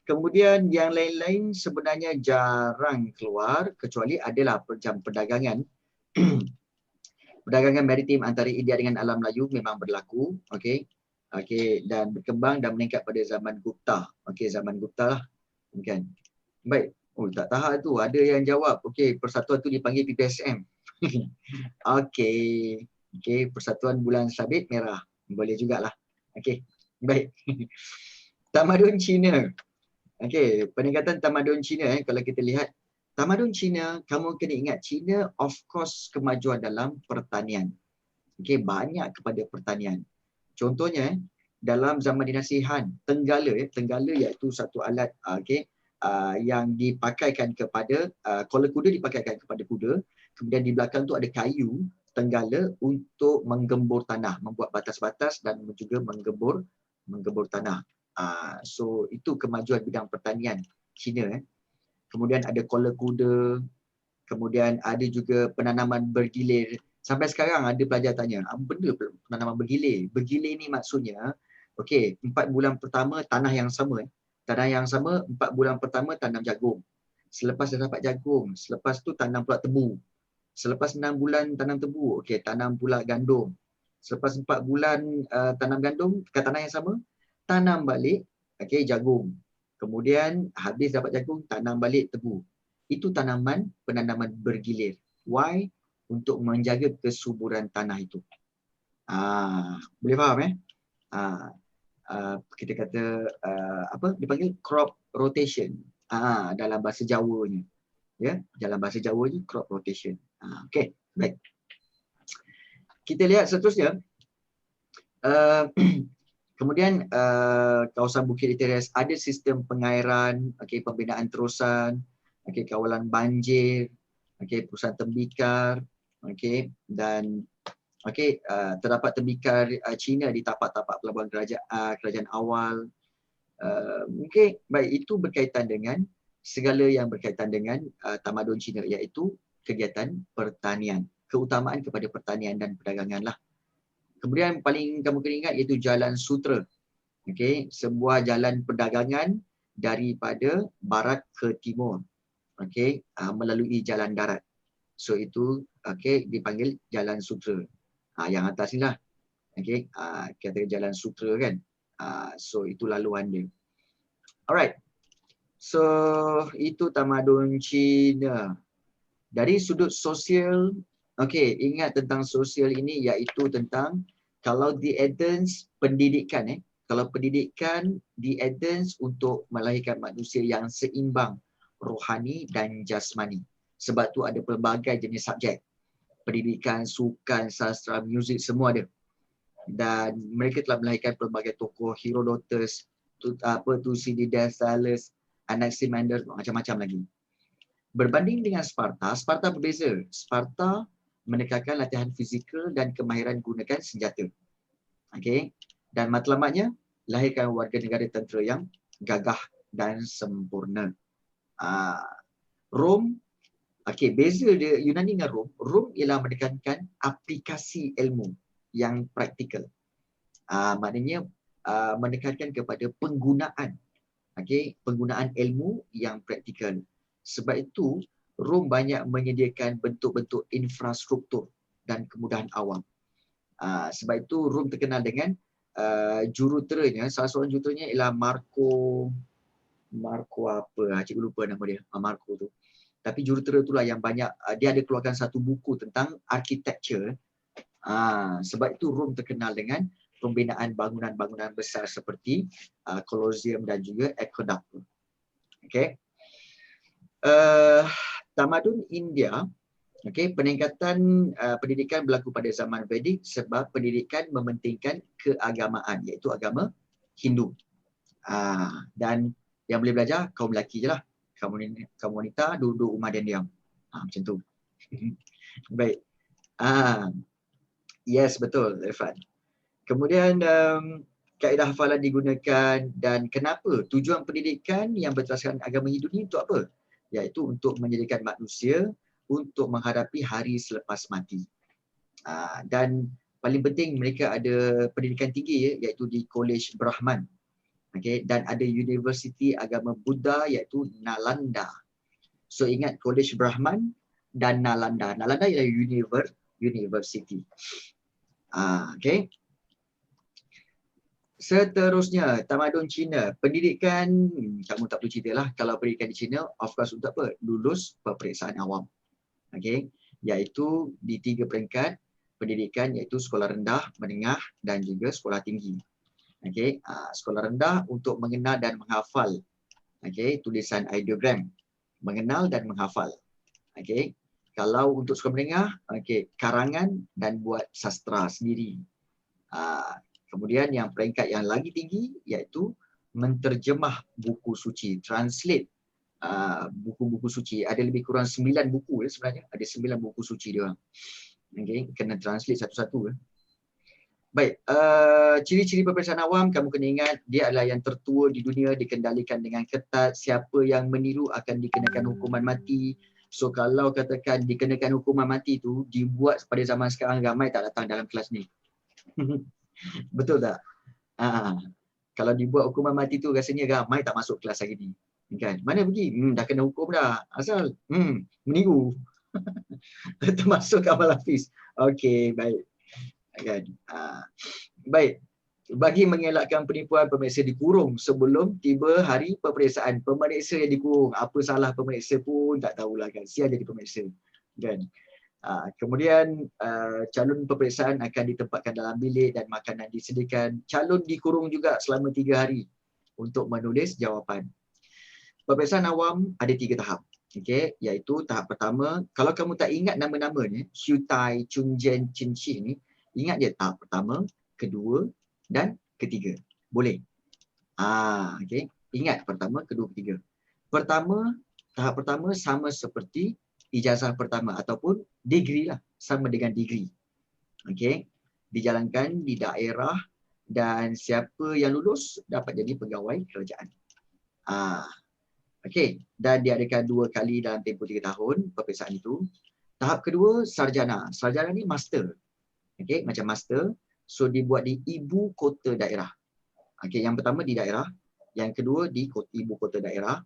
Speaker 1: Kemudian yang lain-lain sebenarnya jarang keluar kecuali adalah jam perdagangan. Perdagangan maritim antara India dengan alam Melayu memang berlaku, dan berkembang dan meningkat pada zaman Gupta. Zaman Gupta lah. Kan. Baik. Tak tahan tu. Ada yang jawab. Persatuan tu dipanggil PBSM. Persatuan Bulan Sabit Merah. Boleh jugalah. Baik. Tamadun Cina. Peningkatan tamadun Cina kalau kita lihat tamadun Cina, kamu kena ingat Cina of course kemajuan dalam pertanian. Banyak kepada pertanian. Contohnya dalam zaman dinasti Han, tenggala iaitu satu alat yang dipakaikan kepada kola kuda dipakaikan kepada kuda, kemudian di belakang tu ada kayu tenggala untuk menggembur tanah, membuat batas-batas dan juga menggembur tanah. So itu kemajuan bidang pertanian Cina. Kemudian ada kola kuda, kemudian ada juga penanaman bergilir. Sampai sekarang ada pelajar tanya, apa benda penanaman bergilir? Bergilir ni maksudnya, 4 bulan pertama tanah yang sama. Tanah yang sama, 4 bulan pertama tanam jagung. Selepas dah dapat jagung, selepas tu tanam pula tebu. Selepas 6 bulan tanam tebu, tanam pula gandum. Selepas 4 bulan tanam gandum ke tanah yang sama, tanam balik jagung. Kemudian habis dapat jagung, tanam balik tebu. Itu penanaman bergilir. Why? Untuk menjaga kesuburan tanah itu. Boleh faham kita kata dipanggil crop rotation. Dalam bahasa Jawanya. Dalam bahasa Jawanya crop rotation. Baik. Kita lihat seterusnya. Kemudian kawasan Bukit Literas ada sistem pengairan, pembinaan terusan, kawalan banjir, perusahaan tembikar, dan terdapat tembikar Cina di tapak-tapak pelabuhan kerajaan awal. Baik, itu berkaitan dengan segala yang berkaitan dengan tamadun Cina, iaitu kegiatan pertanian, keutamaan kepada pertanian dan perdagangan lah. Kemudian paling kamu kena ingat iaitu Jalan Sutera. Sebuah jalan perdagangan daripada barat ke timur. Melalui jalan darat. So itu dipanggil Jalan Sutera. Yang atas ni lah. Kata Jalan Sutera kan. So itu laluan dia. Alright. So itu tamadun Cina. Dari sudut sosial, ingat tentang sosial ini iaitu tentang kalau di advance pendidikan kalau pendidikan di advance untuk melahirkan manusia yang seimbang rohani dan jasmani. Sebab tu ada pelbagai jenis subjek. Pendidikan, sukan, sastra, muzik semua ada. Dan mereka telah melahirkan pelbagai tokoh, Herodotus, Thucydides, Thales, Anaximander, macam-macam lagi. Berbanding dengan Sparta, Sparta berbeza. Sparta menekankan latihan fizikal dan kemahiran gunakan senjata. Dan matlamatnya, lahirkan warga negara tentera yang gagah dan sempurna. Rom, beza dia Yunani dengan Rom. Rom ialah menekankan aplikasi ilmu yang praktikal. Maknanya menekankan kepada penggunaan ilmu yang praktikal. Sebab itu Rom banyak menyediakan bentuk-bentuk infrastruktur dan kemudahan awam. Sebab itu Rom terkenal dengan juruteranya, salah seorang juruteranya ialah Marco apa, cikgu lupa nama dia, Marco tu. Tapi jurutera itulah yang banyak, dia ada keluarkan satu buku tentang architecture. Sebab itu Rom terkenal dengan pembinaan bangunan-bangunan besar seperti Colosseum dan juga Aqueduct. Okay. Tamadun India, okay, peningkatan pendidikan berlaku pada zaman Vedic sebab pendidikan mementingkan keagamaan, iaitu agama Hindu. Dan yang boleh belajar kaum lelaki je lah. Kaum wanita duduk rumah dan diam. Macam tu. Baik. Yes, betul, Irfan. Kemudian kaedah hafalan digunakan, dan kenapa tujuan pendidikan yang berasaskan agama Hindu ni untuk apa? Iaitu untuk menjadikan manusia untuk menghadapi hari selepas mati. Dan paling penting mereka ada pendidikan tinggi, iaitu di College Brahman. Okay, dan ada Universiti Agama Buddha iaitu Nalanda. So ingat College Brahman dan Nalanda. Nalanda ialah University. Okay. Seterusnya, tamadun Cina. Pendidikan, kamu tak perlu cerita lah. Kalau pendidikan di Cina, of course untuk apa? Lulus peperiksaan awam. Okay. Iaitu di 3 peringkat pendidikan, iaitu sekolah rendah, menengah dan juga sekolah tinggi. Okay. Sekolah rendah untuk mengenal dan menghafal, okay, tulisan ideogram, mengenal dan menghafal. Okay. Kalau untuk sekolah menengah, okay, karangan dan buat sastra sendiri. Kemudian yang peringkat yang lagi tinggi iaitu menterjemah buku suci, translate buku-buku suci. Ada lebih kurang 9 buku sebenarnya, ada 9 buku suci dia orang. Okay. Kena translate satu-satu. Baik, ciri-ciri peperiksaan awam kamu kena ingat, dia adalah yang tertua di dunia, dikendalikan dengan ketat. Siapa yang meniru akan dikenakan hukuman mati. So kalau katakan dikenakan hukuman mati tu dibuat pada zaman sekarang, ramai tak datang dalam kelas ni. Betul tak? Kalau dibuat hukuman mati tu rasanya ramai tak masuk kelas hari ni. Kan? Mana pergi? Dah kena hukum dah. Asal meniru. Termasuk amal hafiz. Okey, baik. Kan? Baik, bagi mengelakkan penipuan, pemeriksa dikurung sebelum tiba hari peperiksaan. Pemeriksa yang dikurung, apa salah pemeriksa pun tak tahulah kan, siapa jadi pemeriksa kan. Kemudian calon peperiksaan akan ditempatkan dalam bilik dan makanan disediakan. Calon dikurung juga selama 3 hari untuk menulis jawapan. Peperiksaan awam ada 3 tahap. Okay, iaitu tahap pertama, kalau kamu tak ingat nama-nama ni, Hutai, Chunjen, Chinchi ni, ingat je tahap pertama, kedua dan ketiga. Boleh. Okay. Ingat pertama, kedua, ketiga. Tahap pertama sama seperti ijazah pertama ataupun degree lah, sama dengan degree. Okay. Dijalankan di daerah dan siapa yang lulus dapat jadi pegawai kerajaan. Okay. Dan diadakan 2 kali dalam tempoh 3 tahun peperiksaan itu. Tahap kedua, sarjana. Sarjana ni master. Okay, macam master. So dibuat di ibu kota daerah. Okay, yang pertama di daerah, yang kedua di ibu kota daerah.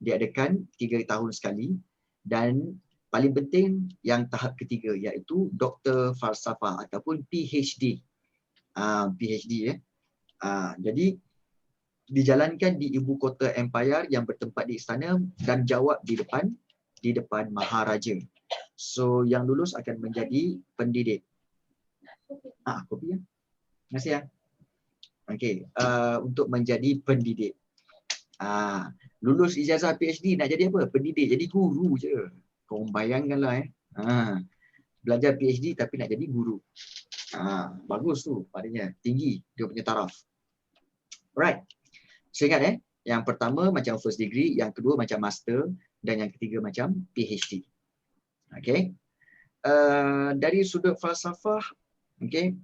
Speaker 1: Diadakan 3 tahun sekali. Dan paling penting yang tahap ketiga iaitu Doktor Falsafah ataupun PhD. PhD jadi dijalankan di ibu kota empire yang bertempat di istana dan jawab di depan Maharaja. So yang lulus akan menjadi pendidik. Kopi ya. Terima kasih ya. Okey, untuk menjadi pendidik. Lulus ijazah PhD nak jadi apa? Pendidik, jadi guru je. Kau bayangkanlah belajar PhD tapi nak jadi guru. Bagus tu, padanya tinggi dia punya taraf. Alright. So ingat yang pertama macam first degree, yang kedua macam master dan yang ketiga macam PhD. Okey. Dari sudut falsafah, okey,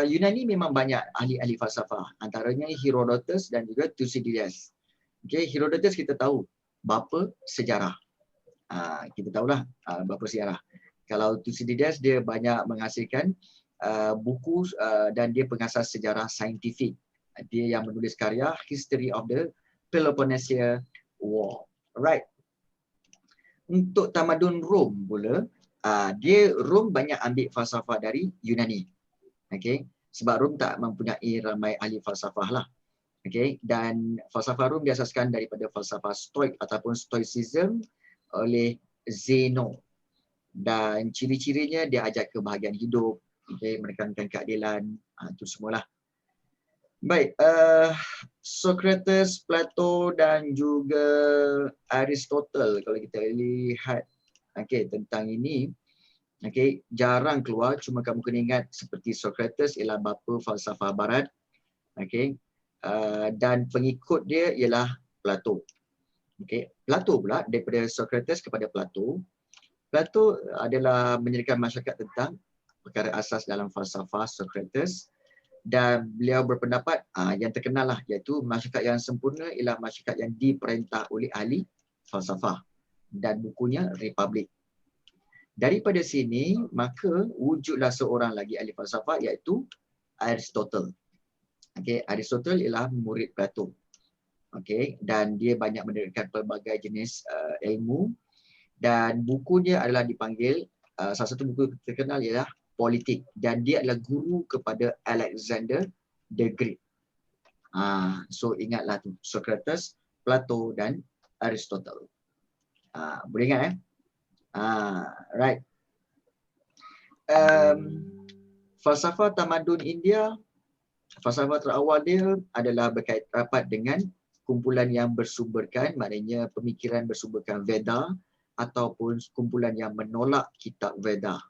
Speaker 1: Yunani memang banyak ahli-ahli falsafah, antaranya Herodotus dan juga Thucydides. Okay, Herodotus kita tahu bapa sejarah. Kita tahulah bapa sejarah. Kalau Thucydides dia banyak menghasilkan buku dan dia pengasas sejarah saintifik. Dia yang menulis karya History of the Peloponnesian War. Alright. Untuk tamadun Rom pula, dia Rom banyak ambil falsafah dari Yunani. Okay. Sebab Rom tak mempunyai ramai ahli falsafah lah. Okay. Dan falsafah Rom diasaskan daripada falsafah Stoik ataupun Stoicism oleh Zeno. Dan ciri-cirinya dia ajak kebahagiaan hidup, okay, menekankan keadilan, itu semualah. Baik, Socrates, Plato dan juga Aristotle kalau kita lihat tentang ini, jarang keluar, cuma kamu kena ingat seperti Socrates ialah bapa falsafah barat, dan pengikut dia ialah Plato. Plato pula daripada Socrates kepada Plato. Plato adalah menyediakan masyarakat tentang perkara asas dalam falsafah Socrates, dan beliau berpendapat yang terkenal lah, iaitu masyarakat yang sempurna ialah masyarakat yang diperintah oleh ahli falsafah, dan bukunya Republik. Daripada sini maka wujudlah seorang lagi ahli falsafah, iaitu Aristotle. Aristotle ialah murid Plato. Dan dia banyak mendirikan pelbagai jenis ilmu, dan bukunya adalah dipanggil, salah satu buku terkenal ialah Politik, dan dia adalah guru kepada Alexander the Great. So ingatlah tu, Socrates, Plato dan Aristotle. Boleh ingat right. Falsafah tamadun India, falsafah terawal dia adalah berkait rapat dengan kumpulan yang bersumberkan, maknanya pemikiran bersumberkan Veda, ataupun kumpulan yang menolak kitab Veda.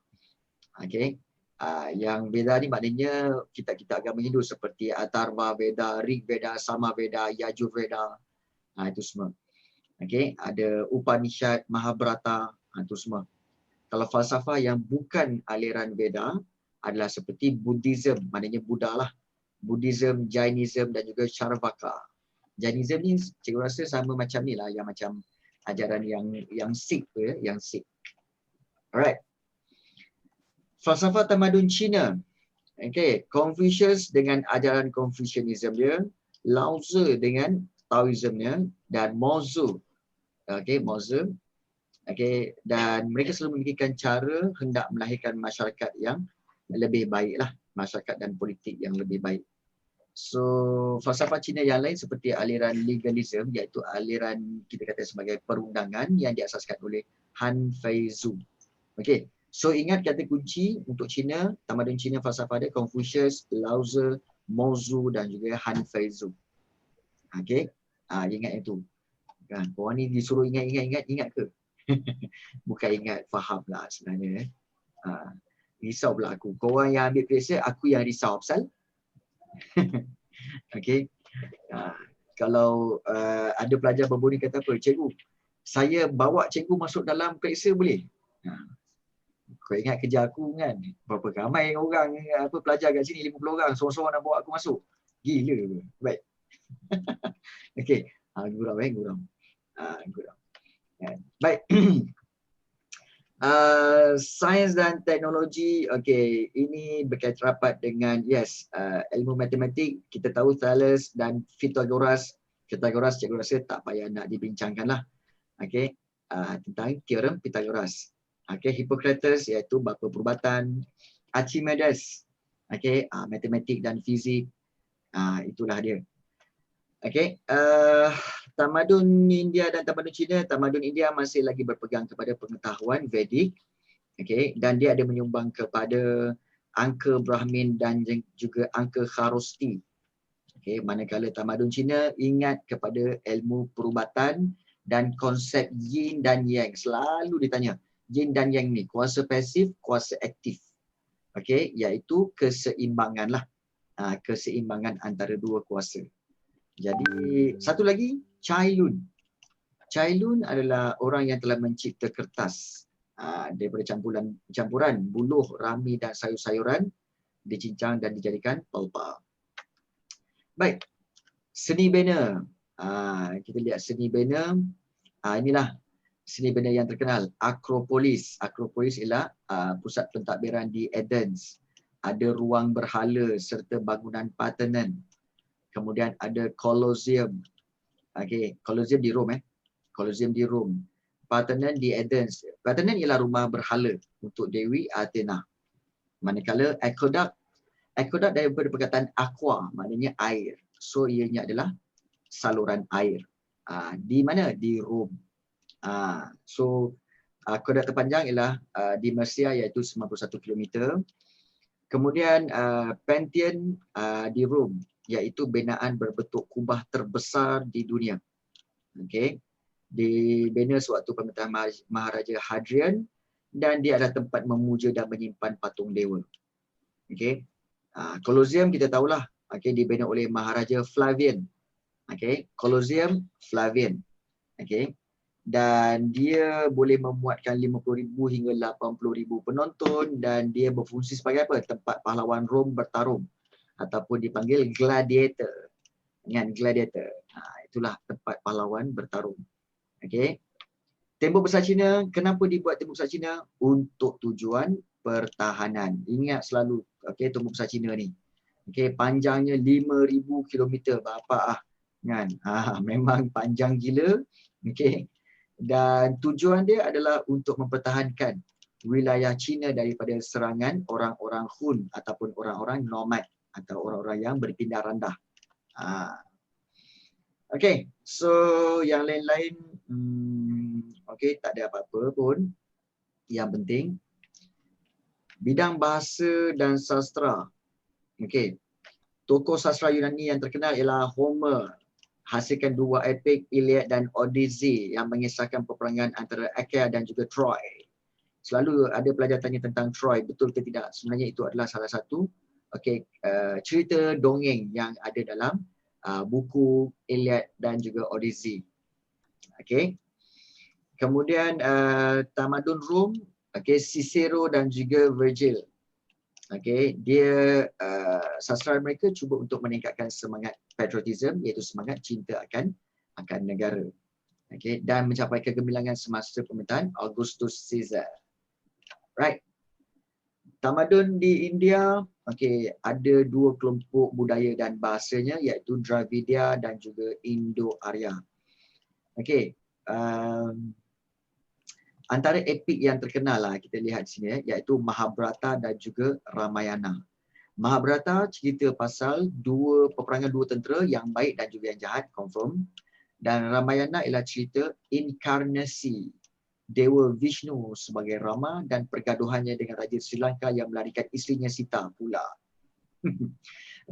Speaker 1: Yang Veda ni maknanya kitab-kitab agama Hindu seperti Atharva Veda, Rig Veda, Sama Veda, Yajur Veda, itu semua. Ada Upanishad, Mahabharata, itu semua. Kalau falsafah yang bukan aliran Veda adalah seperti Buddhism, maknanya Buddha lah. Buddhism, Jainism dan juga Charvaka. Jainism ni cikgu rasa sama macam ni lah, yang macam ajaran yang Sikh tu ya, yang Sikh. Alright. Falsafah tamadun Cina. Confucius dengan ajaran Confucianism dia, Lao Tzu dengan Taoismnya, dan Mozu. Mozu. Dan mereka selalu memikirkan cara hendak melahirkan masyarakat yang lebih baik lah, masyarakat dan politik yang lebih baik. So, falsafah Cina yang lain seperti aliran legalism, iaitu aliran kita kata sebagai perundangan yang diasaskan oleh Han Feizu. So ingat kata kunci untuk Cina, tamadun Cina falsafah dia Confucius, Lao Tzu, Mozu dan juga Han Feizu. Ingat itu. Kan, korang ni disuruh ingat ke? Bukan ingat, faham lah sebenarnya. Risau pula aku. Korang yang ambil periksa, aku yang risau pasal. Kalau ada pelajar berbunyi kata apa, cikgu, saya bawa cikgu masuk dalam periksa boleh? Kau ingat kerja aku kan, berapa ramai orang, pelajar kat sini 50 orang, seorang-seorang nak bawa aku masuk. Gila ke? Baik. Gurau. Baik. Sains dan teknologi, ini berkait rapat dengan ilmu matematik. Kita tahu Thales dan Pythagoras. Pythagoras cikgu rasa tak payah nak dibincangkan lah. Tentang teorem Pythagoras. Hippocrates iaitu bapa perubatan. Archimedes, matematik dan fizik. Itulah dia. Tamadun India dan tamadun Cina, tamadun India masih lagi berpegang kepada pengetahuan Vedic, dan dia ada menyumbang kepada angka Brahmin dan juga angka Kharosti. Manakala tamadun Cina ingat kepada ilmu perubatan dan konsep yin dan yang. Selalu ditanya, yin dan yang ni, kuasa pasif, kuasa aktif. Iaitu keseimbangan lah. Keseimbangan antara dua kuasa. Jadi satu lagi, Cai Lun. Cai Lun adalah orang yang telah mencipta kertas daripada campuran buluh, rami dan sayur-sayuran, dicincang dan dijadikan pulpa. Baik, seni bina. Kita lihat seni bina. Inilah seni bina yang terkenal, Akropolis. Akropolis ialah pusat pentadbiran di Athens. Ada ruang berhala serta bangunan Parthenon. Kemudian ada Colosseum. Colosseum di Rom. Colosseum di Rom. Parthenon di Athens. Parthenon ialah rumah berhala untuk Dewi Athena. Manakala Aqueduct Aqueduct daripada perkataan aqua, maknanya air. So ianya adalah saluran air. Di mana? Di Rom. So aqueduct terpanjang ialah di Mercia iaitu 91 km. Kemudian Pantheon di Rom iaitu binaan berbentuk kubah terbesar di dunia. Okey. Dibina sewaktu pemerintahan Maharaja Hadrian dan dia adalah tempat memuja dan menyimpan patung dewa. Okey. Colosseum kita tahulah, okey, dibina oleh Maharaja Flavian. Okey, Colosseum Flavian. Okey. Dan dia boleh memuatkan 50,000 hingga 80,000 penonton dan dia berfungsi sebagai apa? Tempat pahlawan Rom bertarung ataupun dipanggil gladiator. Dengan gladiator. Itulah tempat pahlawan bertarung. Okey. Tembok besar Cina, kenapa dibuat tembok besar Cina? Untuk tujuan pertahanan. Ingat selalu, okey, tembok besar Cina ni. Okey, panjangnya 5,000 km. Berapa kan? Memang panjang gila. Okey. Dan tujuan dia adalah untuk mempertahankan wilayah Cina daripada serangan orang-orang Hun ataupun orang-orang nomad atau orang-orang yang berpindah randah. Okey, so yang lain-lain okey, tak ada apa-apa pun. Yang penting bidang bahasa dan sastra. Okey. Tokoh sastra Yunani yang terkenal ialah Homer. Hasilkan dua epik Iliad dan Odyssey yang mengisahkan peperangan antara Achaea dan juga Troy. Selalu ada pelajar tanya tentang Troy, betul ke tidak? Sebenarnya itu adalah salah satu cerita dongeng yang ada dalam buku Iliad dan juga Odyssey. Okey. Kemudian tamadun Rom, Cicero dan juga Virgil. Dia sastra mereka cuba untuk meningkatkan semangat patriotism, iaitu semangat cinta akan negara. Dan mencapai kegemilangan semasa pemerintahan Augustus Caesar. Right. Tamadun di India, ada dua kelompok budaya dan bahasanya, iaitu Dravidia dan juga Indo-Arya. Antara epik yang terkenal lah kita lihat di sini, iaitu Mahabharata dan juga Ramayana. Mahabharata cerita pasal peperangan dua tentera yang baik dan juga yang jahat, confirm. Dan Ramayana ialah cerita inkarnasi Dewa Vishnu sebagai Rama dan pergaduhannya dengan Raja Sri Lanka yang melarikan isterinya Sita pula.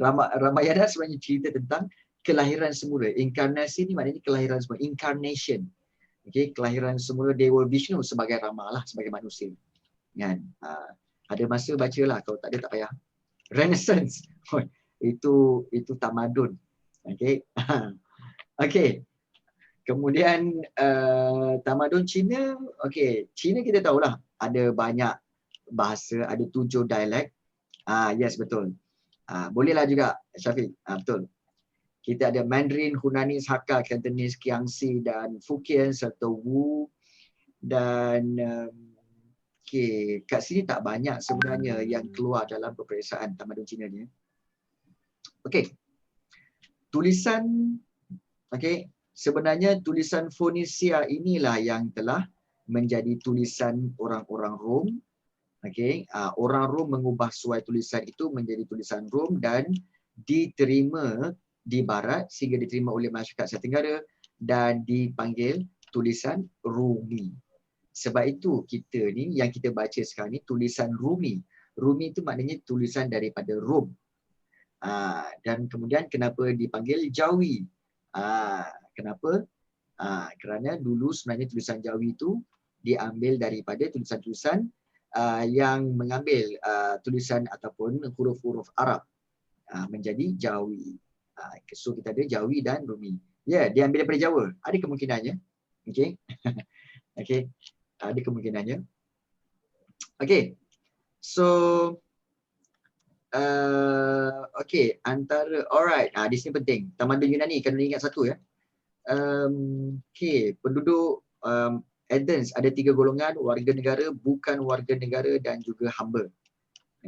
Speaker 1: Ramayana sebenarnya cerita tentang kelahiran semula. Inkarnasi ni maknanya kelahiran semula. Incarnation. Kelahiran semula Dewa Vishnu sebagai Rama lah, sebagai manusia. Kan? Ada masa bacalah, kalau tak ada tak payah. Renaissance. Itu tamadun. Kemudian tamadun Cina, Cina kita tahulah ada banyak bahasa, ada 7 dialek. Yes, betul. Bolehlah juga, Syafiq. Betul. Kita ada Mandarin, Hunanese, Hakka, Cantonese, Kiangsi dan Fukien serta Wu. Dan kat sini tak banyak sebenarnya yang keluar dalam peperiksaan tamadun Cina ni. Tulisan, sebenarnya tulisan Phoenicia inilah yang telah menjadi tulisan orang-orang Rom. Orang Rom mengubah suai tulisan itu menjadi tulisan Rom dan diterima di barat sehingga diterima oleh masyarakat Asia Tenggara dan dipanggil tulisan Rumi. Sebab itu kita ni yang kita baca sekarang ni tulisan Rumi. Rumi itu maknanya tulisan daripada Rom. Dan kemudian kenapa dipanggil Jawi? Kenapa? Kerana dulu sebenarnya tulisan Jawi itu diambil daripada tulisan-tulisan yang mengambil tulisan ataupun huruf-huruf Arab menjadi Jawi. So kita ada Jawi dan Rumi. Ya, diambil daripada Jawa. Ada kemungkinannya. Ada kemungkinannya. So antara alright. Di sini penting. Tamadun Yunani, kena ingat satu ya. Penduduk Athens ada 3 golongan, warga negara, bukan warga negara dan juga hamba.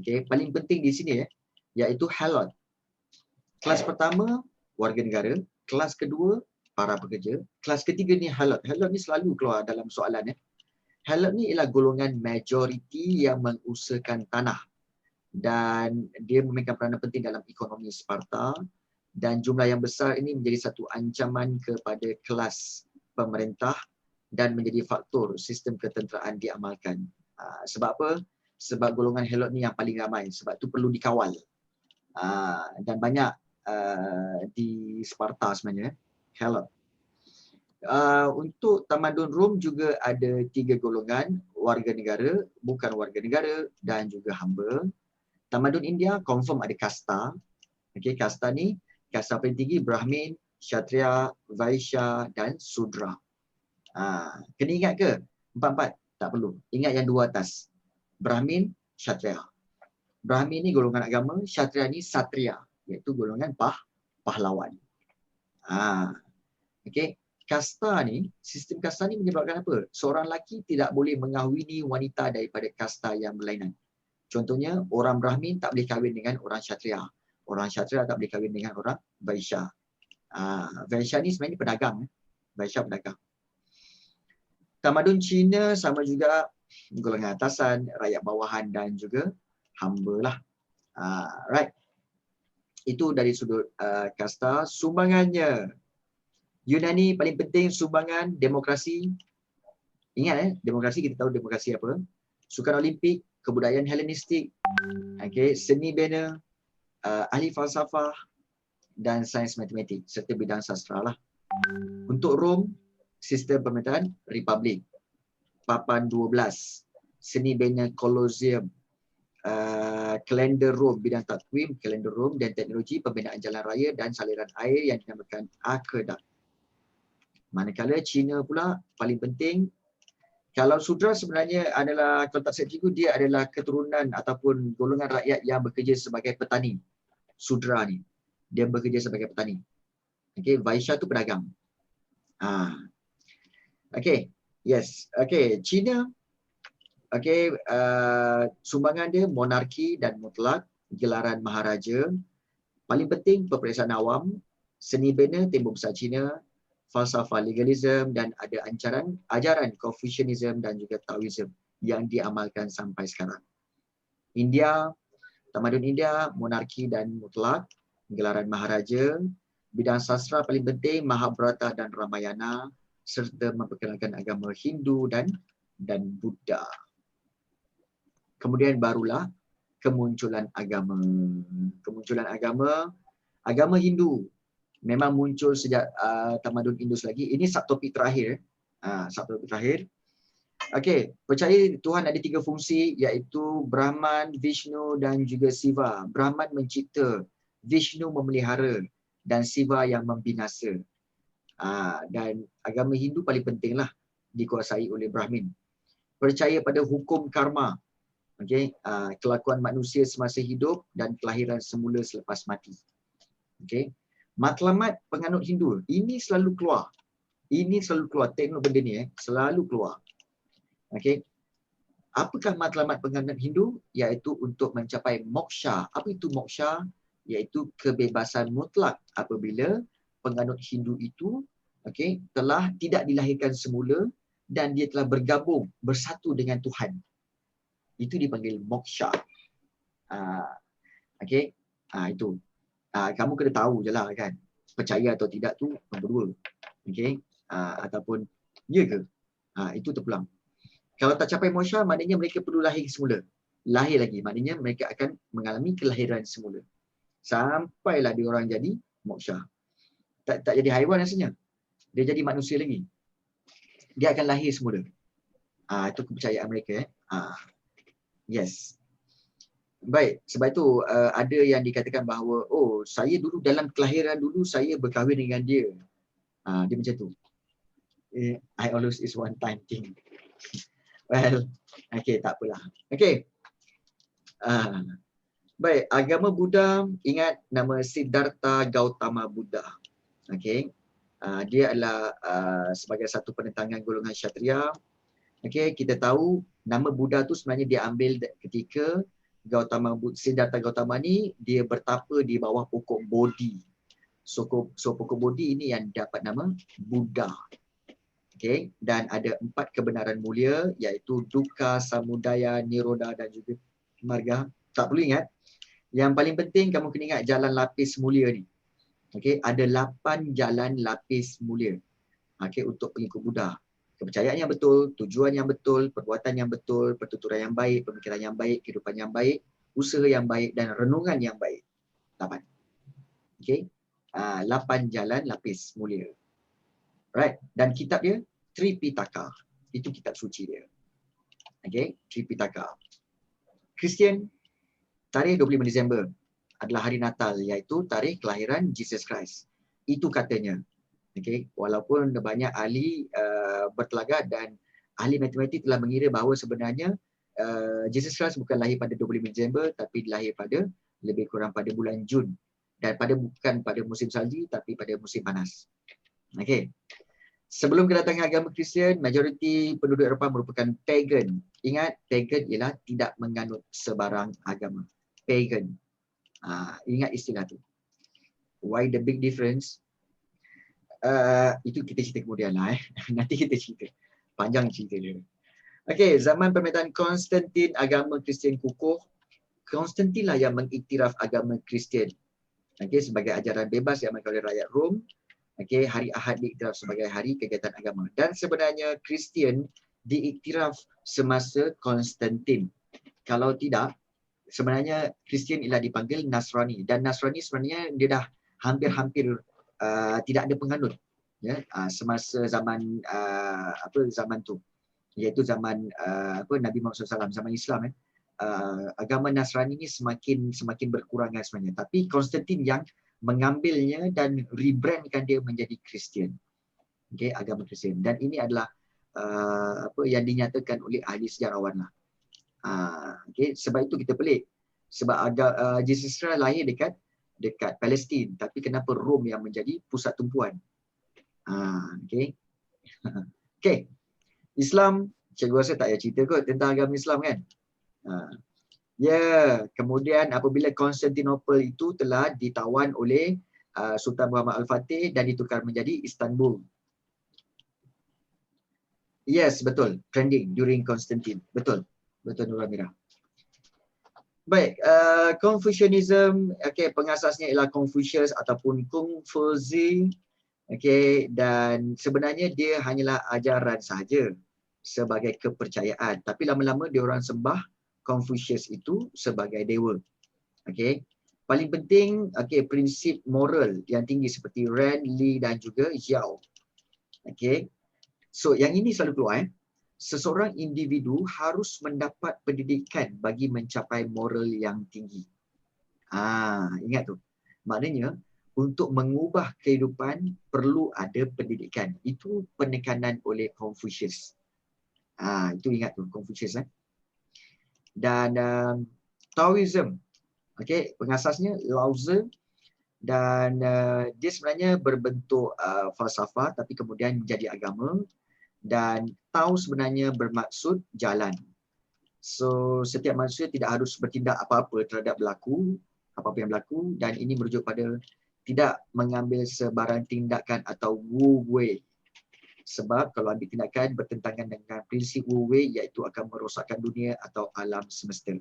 Speaker 1: Paling penting di sini iaitu Helot. Kelas pertama warga negara, kelas kedua para pekerja, kelas ketiga ni Helot. Helot ni selalu keluar dalam soalan Helot ni ialah golongan majoriti yang mengusahakan tanah. dan dia memainkan peranan penting dalam ekonomi Sparta, dan jumlah yang besar ini menjadi satu ancaman kepada kelas pemerintah dan menjadi faktor sistem ketenteraan diamalkan. Sebab apa? Sebab golongan Helot ni yang paling ramai, sebab tu perlu dikawal. Dan banyak di Sparta sebenarnya, Helot. Untuk tamadun Rom juga ada 3 golongan, warga negara, bukan warga negara dan juga hamba. Tamadun India confirm ada kasta. Okey, kasta ni, kasta paling tinggi Brahmin, Kshatriya, Vaishya dan Sudra. Kena ingat ke? 4-4? Tak perlu. Ingat yang 2 atas. Brahmin, Kshatriya. Brahmin ni golongan agama, Kshatriya ni Satriya, iaitu golongan pahlawan. Okey. Kasta ni, sistem kasta ni menyebabkan apa? Seorang lelaki tidak boleh mengahwini wanita daripada kasta yang berlainan. Contohnya, orang Brahmin tak boleh kahwin dengan orang Kshatriya. Orang Kshatriya tak boleh kahwin dengan orang Vaishya. Vaishya ni sebenarnya pedagang. Vaishya pedagang. Tamadun Cina sama juga, golongan atasan, rakyat bawahan dan juga hamba lah. Right. Itu dari sudut kasta. Sumbangannya. Yunani paling penting sumbangan demokrasi. Ingat demokrasi, kita tahu demokrasi apa. Sukan Olimpik, kebudayaan Helenistik, seni bina, ahli falsafah dan sains matematik serta bidang sastra lah. Untuk Rom, sistem pemerintahan republik. Papan 12, seni bina Colosseum, kalender Rom, bidang takwim, kalender Rom dan teknologi, pembinaan jalan raya dan saliran air yang dinamakan aqueduct. Manakala Cina pula paling penting, kalau Sudra sebenarnya adalah, kalau tak saya cikgu, dia adalah keturunan ataupun golongan rakyat yang bekerja sebagai petani. Sudra ni, dia bekerja sebagai petani. Okey, Vaishya tu pedagang. Okey, yes. Okey, Cina, okey, sumbangan dia monarki dan mutlak, gelaran maharaja. Paling penting peperiksaan awam, seni bina tembok besar Cina, falsafah legalism dan ada ajaran Confucianism dan juga Taoism yang diamalkan sampai sekarang. India, tamadun India, monarki dan mutlak, gelaran maharaja, bidang sastra paling penting Mahabharata dan Ramayana serta memperkenalkan agama Hindu dan Buddha. Kemudian barulah kemunculan agama. Kemunculan agama Hindu memang muncul sejak tamadun Indus lagi. Ini subtopik terakhir. Subtopik terakhir. Okey, percaya Tuhan ada 3 fungsi iaitu Brahman, Vishnu dan juga Siva. Brahman mencipta, Vishnu memelihara dan Siva yang membinasa. Dan agama Hindu paling pentinglah dikuasai oleh Brahmin. Percaya pada hukum karma. Okey, kelakuan manusia semasa hidup dan kelahiran semula selepas mati. Okey. Matlamat penganut Hindu, ini selalu keluar. Tengok benda ni selalu keluar. Okey. Apakah matlamat penganut Hindu? Iaitu untuk mencapai moksha. Apa itu moksha? Iaitu kebebasan mutlak apabila penganut Hindu itu telah tidak dilahirkan semula dan dia telah bergabung, bersatu dengan Tuhan. Itu dipanggil moksha. Itu. Kamu kena tahu je lah kan, percaya atau tidak tu nombor 2. Ataupun ya ke? Itu terpulang. Kalau tak capai moksha, maknanya mereka perlu lahir semula. Lahir lagi, maknanya mereka akan mengalami kelahiran semula. Sampailah diorang jadi moksha. Tak jadi haiwan rasanya. Dia jadi manusia lagi. Dia akan lahir semula. Itu kepercayaan mereka. Yes. Baik, sebab itu ada yang dikatakan bahawa saya dulu dalam kelahiran dulu saya berkahwin dengan dia. Dia macam tu. I always is one time thing. Well, tak apalah. Baik, agama Buddha, ingat nama Siddhartha Gautama Buddha. Dia adalah sebagai satu penentangan golongan Kshatriya. Kita tahu nama Buddha tu sebenarnya dia ambil ketika Siddhartha Gautama ni dia bertapa di bawah pokok Bodhi. So pokok Bodhi ini yang dapat nama Buddha. Dan ada 4 kebenaran mulia iaitu dukkha, samudaya, nirodha dan juga marga. Tak perlu ingat. Yang paling penting kamu kena ingat jalan lapis mulia ni. Okey, ada 8 jalan lapis mulia. Okey, untuk pengikut Buddha. Kepercayaan yang betul, tujuan yang betul, perbuatan yang betul, pertuturan yang baik, pemikiran yang baik, kehidupan yang baik, usaha yang baik dan renungan yang baik. 8. Okey. 8 jalan lapis mulia. Right? Dan kitab dia Tripitaka. Itu kitab suci dia. Okey, Tripitaka. Kristian, tarikh 25 Disember adalah hari Natal, iaitu tarikh kelahiran Jesus Christ. Itu katanya. Okey, walaupun banyak ahli bertelaga dan ahli matematik telah mengira bahawa sebenarnya Jesus Christ bukan lahir pada 25 Disember tapi lahir pada lebih kurang pada bulan Jun, dan bukan pada musim salji tapi pada musim panas. Okey. Sebelum kedatangan agama Kristian, majoriti penduduk Eropah merupakan pagan. Ingat, pagan ialah tidak menganut sebarang agama. Pagan. Ingat istilah tu. Why the big difference? Itu kita cerita kemudian lah. Nanti kita cerita. Panjang cerita dia. Okey, zaman pemerintahan Konstantin, agama Kristian kukuh. Konstantin lah yang mengiktiraf agama Kristian. Okey, sebagai ajaran bebas yang diamalkan oleh rakyat Rom. Okey, hari Ahad diiktiraf sebagai hari kegiatan agama. Dan sebenarnya Kristian diiktiraf semasa Konstantin. Kalau tidak, sebenarnya Kristian ialah dipanggil Nasrani, dan Nasrani sebenarnya dia dah hampir-hampir tidak ada penganut, ya, semasa zaman zaman tu, iaitu zaman Nabi Muhammad SAW, zaman Islam. Agama Nasrani ni semakin berkurangan sebenarnya, tapi Konstantin yang mengambilnya dan rebrandkan dia menjadi Kristian. Okey, agama Kristian, dan ini adalah yang dinyatakan oleh ahli sejarawan lah. Okay. Sebab itu kita pelik. Sebab Jesus Christ lahir dekat Palestin, tapi kenapa Rom yang menjadi pusat tumpuan? Okay. Okay. Islam, cikgu rasa tak payah cerita kot tentang agama Islam kan? Kemudian apabila Konstantinopel itu telah ditawan oleh Sultan Muhammad Al-Fatih dan ditukar menjadi Istanbul. Yes, betul. Trending during Constantine. Betul. Betul, Nur Amirah. Baik, Confucianism, okay, pengasasnya ialah Confucius ataupun Kung Fuzi. Okay, dan sebenarnya dia hanyalah ajaran sahaja sebagai kepercayaan. Tapi lama-lama dia orang sembah Confucius itu sebagai dewa. Okay. Paling penting, okay, prinsip moral yang tinggi seperti Ren, Li dan juga Zhao. Okay. So, yang ini selalu keluar. Seseorang individu harus mendapat pendidikan bagi mencapai moral yang tinggi. Ingat tu. Maknanya, untuk mengubah kehidupan perlu ada pendidikan. Itu penekanan oleh Confucius. Itu ingat tu, Confucius. Dan Taoism, okay, pengasasnya Lao Tzu, dan dia sebenarnya berbentuk falsafah tapi kemudian menjadi agama. Dan Tao sebenarnya bermaksud jalan. So, setiap manusia tidak harus bertindak apa-apa terhadap apa-apa yang berlaku, dan ini merujuk pada tidak mengambil sebarang tindakan atau wu wei. Sebab kalau ambil tindakan bertentangan dengan prinsip wu wei, iaitu akan merosakkan dunia atau alam semesta.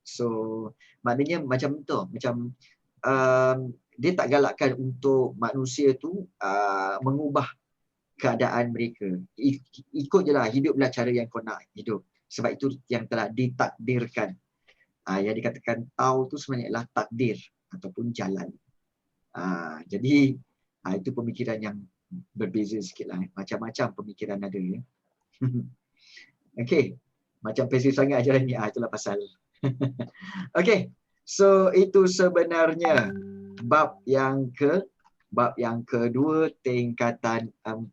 Speaker 1: So, maknanya macam tu, macam dia tak galakkan untuk manusia tu mengubah keadaan mereka. Ikut je lah, hiduplah cara yang kau nak hidup. Sebab itu yang telah ditakdirkan. Yang dikatakan Tao tu sebenarnya adalah takdir ataupun jalan. Jadi itu pemikiran yang berbeza sikit lah. Macam-macam pemikiran ada. Ya. Okey. Macam pesif sangat ajaran ni. Itulah pasal. Okey. So itu sebenarnya bab yang kedua tingkatan 4.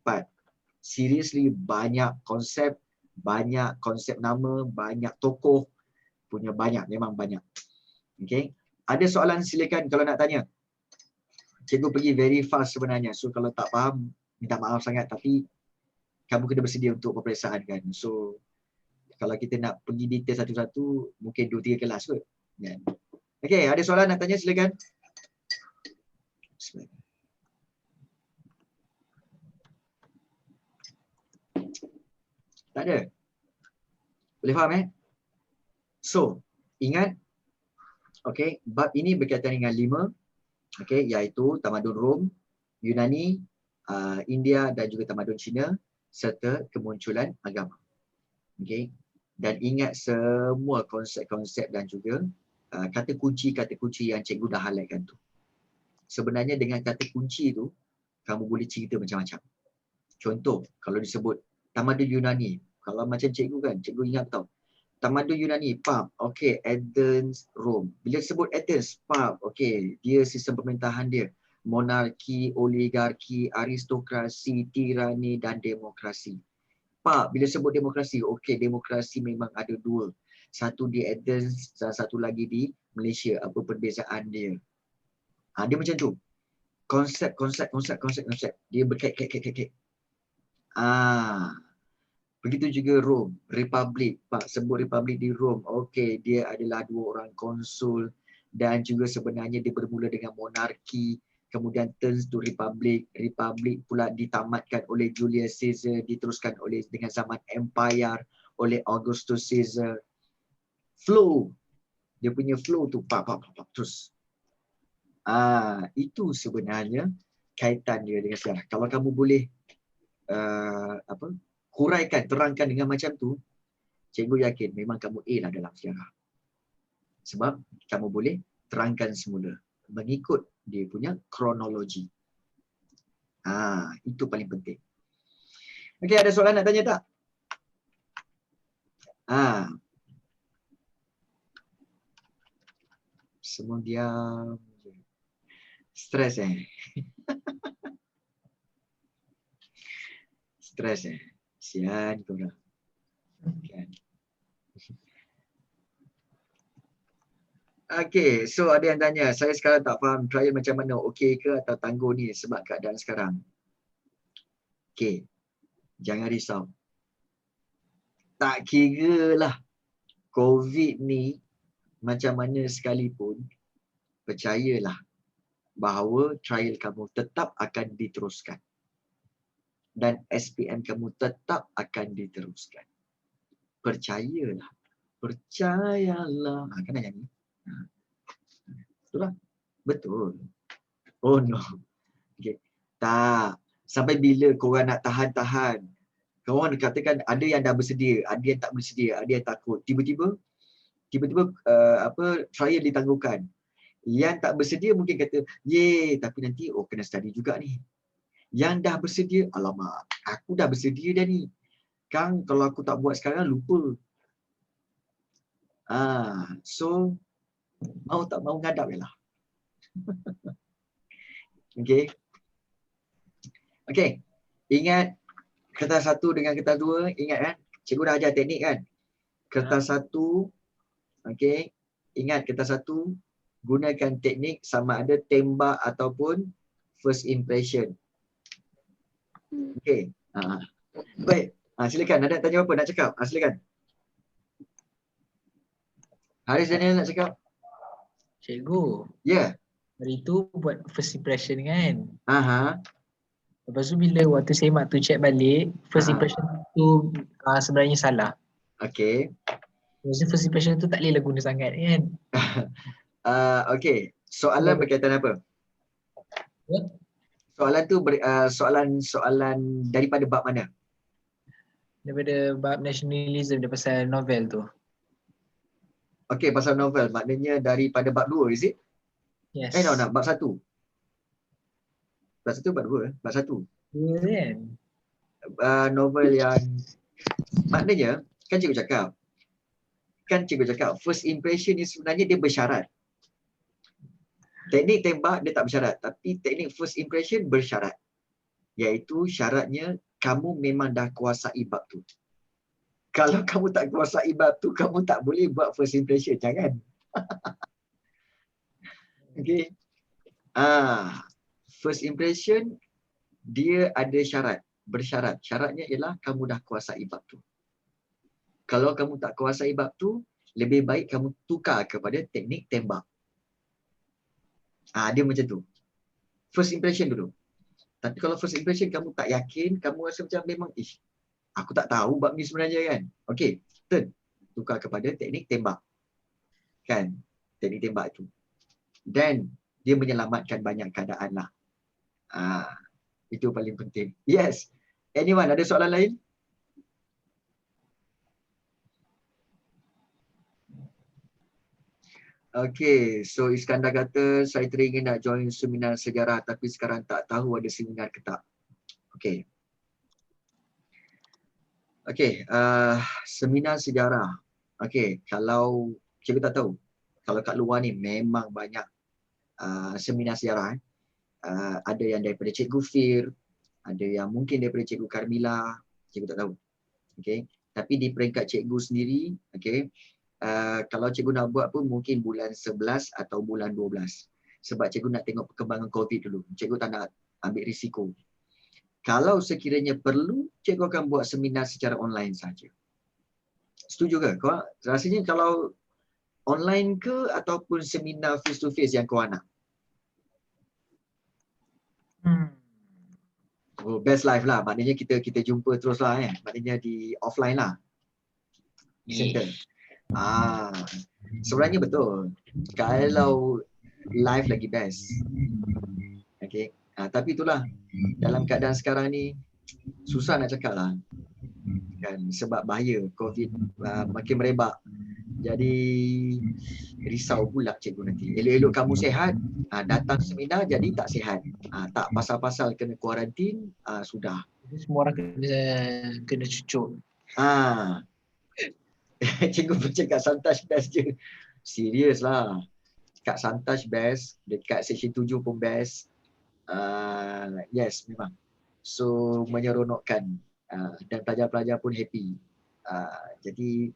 Speaker 1: Seriously, banyak konsep nama, banyak tokoh, punya banyak, memang banyak. Okay. Ada soalan silakan kalau nak tanya. Cikgu pergi very fast sebenarnya. So kalau tak faham, minta maaf sangat, tapi kamu kena bersedia untuk peperiksaan kan. So kalau kita nak pergi detail satu-satu, mungkin 2-3 kelas kot. Okay, ada soalan nak tanya silakan. Tak ada? Boleh faham So, ingat Okey, bab ini berkaitan dengan 5, okey, iaitu tamadun Rom, Yunani, India dan juga tamadun Cina serta kemunculan agama. Okey. Dan ingat semua konsep-konsep dan juga kata kunci yang cikgu dah highlightkan tu. Sebenarnya dengan kata kunci tu, kamu boleh cerita macam-macam. Contoh, kalau disebut tamadun Yunani, kalau macam cikgu kan, cikgu ingat tau. Tamadun Yunani, faham. Okey, Athens, Rome. Bila sebut Athens, faham. Okey, dia sistem pemerintahan dia. Monarki, oligarki, aristokrasi, tirani dan demokrasi. Pak, bila sebut demokrasi, okey, demokrasi memang ada 2. Satu di Athens dan satu lagi di Malaysia. Apa perbezaan dia? Dia macam tu. Konsep. Dia berkait-kait. Begitu juga Rom, Republik. Pak, sebut Republik di Rom. Okey, dia adalah 2 orang konsul dan juga sebenarnya dia bermula dengan monarki, kemudian turns to Republik. Republik pula ditamatkan oleh Julius Caesar, diteruskan dengan zaman Empire oleh Augustus Caesar. Flow. Dia punya flow tu terus. Itu sebenarnya kaitan dia dengan sejarah. Kalau kamu boleh terangkan dengan macam tu, cikgu yakin memang kamu A lah dalam sejarah. Sebab kamu boleh terangkan semula mengikut dia punya kronologi. Itu paling penting. Okey, ada soalan nak tanya tak? Semua diam. Stres Stres Sian korang. Kan? Okey, so ada yang tanya, saya sekarang tak faham trial macam mana, okey ke atau tangguh ni sebab keadaan sekarang. Okey, jangan risau. Tak kira lah COVID ni macam mana sekalipun, percayalah bahawa trial kamu tetap akan diteruskan. Dan SPM kamu tetap akan diteruskan. Percayalah. Percayalah. Kena nyanyi. Betul lah. Betul. Oh no. Okay. Tak. Sampai bila korang nak tahan-tahan? Korang katakan ada yang dah bersedia, ada yang tak bersedia, ada yang takut. Tiba-tiba trial ditangguhkan. Yang tak bersedia mungkin kata, ye, tapi nanti kena study juga ni. Yang dah bersedia, alamak, aku dah bersedia dah ni. Kang, kalau aku tak buat sekarang, lupa. So, mau tak mau ngadap je lah. Okay. Ingat kertas 1 dengan kertas 2, ingat kan? Cikgu dah ajar teknik kan? Kertas 1, okay. Ingat kertas 1, gunakan teknik sama ada tembak ataupun first impression. Okay. Baik. Silakan. Ada tanya apa nak cakap? Silakan. Haris Daniel nak cakap?
Speaker 3: Cikgu.
Speaker 1: Ya.
Speaker 3: Hari tu buat first impression kan.
Speaker 1: Lepas
Speaker 3: tu bila waktu semak tu check balik, first impression tu sebenarnya salah.
Speaker 1: Okay.
Speaker 3: Maksudnya first impression tu tak boleh guna sangat kan.
Speaker 1: Okay. Soalan berkaitan apa? Soalan tu soalan daripada bab mana?
Speaker 3: Daripada bab nationalism, dia pasal novel tu.
Speaker 1: Okay, pasal novel. Maknanya daripada bab 2, is it?
Speaker 3: Yes.
Speaker 1: No, bab 1. Bab 1, bab 2. Bab 1.
Speaker 3: Ya kan?
Speaker 1: Novel yang maknanya, kan cikgu cakap, first impression ni sebenarnya dia bersyarat. Teknik tembak dia tak bersyarat, tapi teknik first impression bersyarat. Iaitu syaratnya kamu memang dah kuasai bab tu. Kalau kamu tak kuasai bab tu, kamu tak boleh buat first impression. Jangan. Okay. First impression, dia ada syarat. Bersyarat. Syaratnya ialah kamu dah kuasai bab tu. Kalau kamu tak kuasai bab tu, lebih baik kamu tukar kepada teknik tembak. Dia macam tu. First impression dulu. Tapi kalau first impression kamu tak yakin, kamu rasa macam memang, aku tak tahu bab ni sebenarnya kan. Okey, turn. Tukar kepada teknik tembak. Kan? teknik tembak itu. Dan dia menyelamatkan banyak keadaan lah. Itu paling penting. Yes. Anyone ada soalan lain? Okay, so Iskandar kata saya teringin nak join seminar sejarah tapi sekarang tak tahu ada seminar ke tak. Okay. Okay, seminar sejarah. Okay, kalau cikgu tak tahu. Kalau kat luar ni memang banyak seminar sejarah. Ada yang daripada Cikgu Fir, ada yang mungkin daripada Cikgu Carmila, cikgu tak tahu. Okay. Tapi di peringkat cikgu sendiri, okay, kalau cikgu nak buat pun mungkin bulan 11 atau bulan 12. Sebab cikgu nak tengok perkembangan COVID dulu. Cikgu tak nak ambil risiko. Kalau sekiranya perlu, cikgu akan buat seminar secara online saja. Setuju ke? Kau rasanya kalau online ke ataupun seminar face to face yang kau nak? Oh, best live lah. Maknanya kita jumpa terus lah Maknanya di offline lah. Di center. Sebenarnya betul. Kalau live lagi best. Okay. Tapi itulah. Dalam keadaan sekarang ni, susah nak cakap lah. Kan, sebab bahaya COVID makin merebak. Jadi risau pula cikgu nanti. Elok-elok kamu sihat, datang seminar jadi tak sihat. Tak pasal-pasal kena kuarantin, sudah.
Speaker 3: Semua orang kena cucuk.
Speaker 1: Cikgu pun cakap Santaj best je. Serius lah. Kat Santaj best, dekat section 7 pun best. Yes, memang. So menyeronokkan dan pelajar-pelajar pun happy. Jadi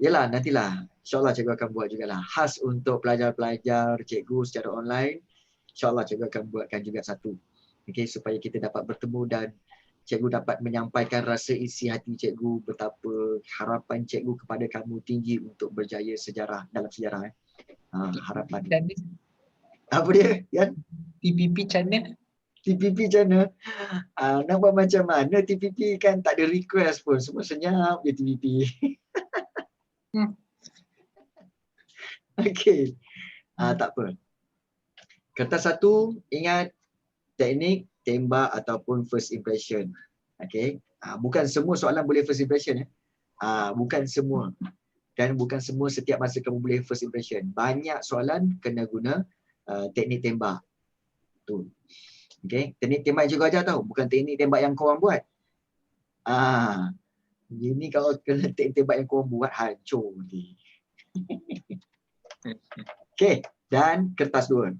Speaker 1: yalah, nantilah insyaAllah cikgu akan buat jugalah khas untuk pelajar-pelajar cikgu secara online. InsyaAllah cikgu akan buatkan juga satu. Okay, supaya kita dapat bertemu dan cikgu dapat menyampaikan rasa isi hati cikgu betapa harapan cikgu kepada kamu tinggi untuk berjaya sejarah dalam sejarah. Harapan. Apa dia? Yan?
Speaker 3: TPP channel.
Speaker 1: TPP channel. Nak buat macam mana TPP kan tak ada request pun. Semua senyap je TPP. Okay. Tak apa. Kertas satu, ingat teknik tembak ataupun first impression. Okay. Bukan semua soalan boleh first impression. Bukan semua. Dan bukan semua setiap masa kamu boleh first impression. Banyak soalan kena guna teknik tembak. Tu. Okay. Teknik tembak yang cikgu ajar tahu. Bukan teknik tembak yang korang buat. Ini kalau kena teknik tembak yang korang buat, hancur nanti. Okay. Dan kertas dua.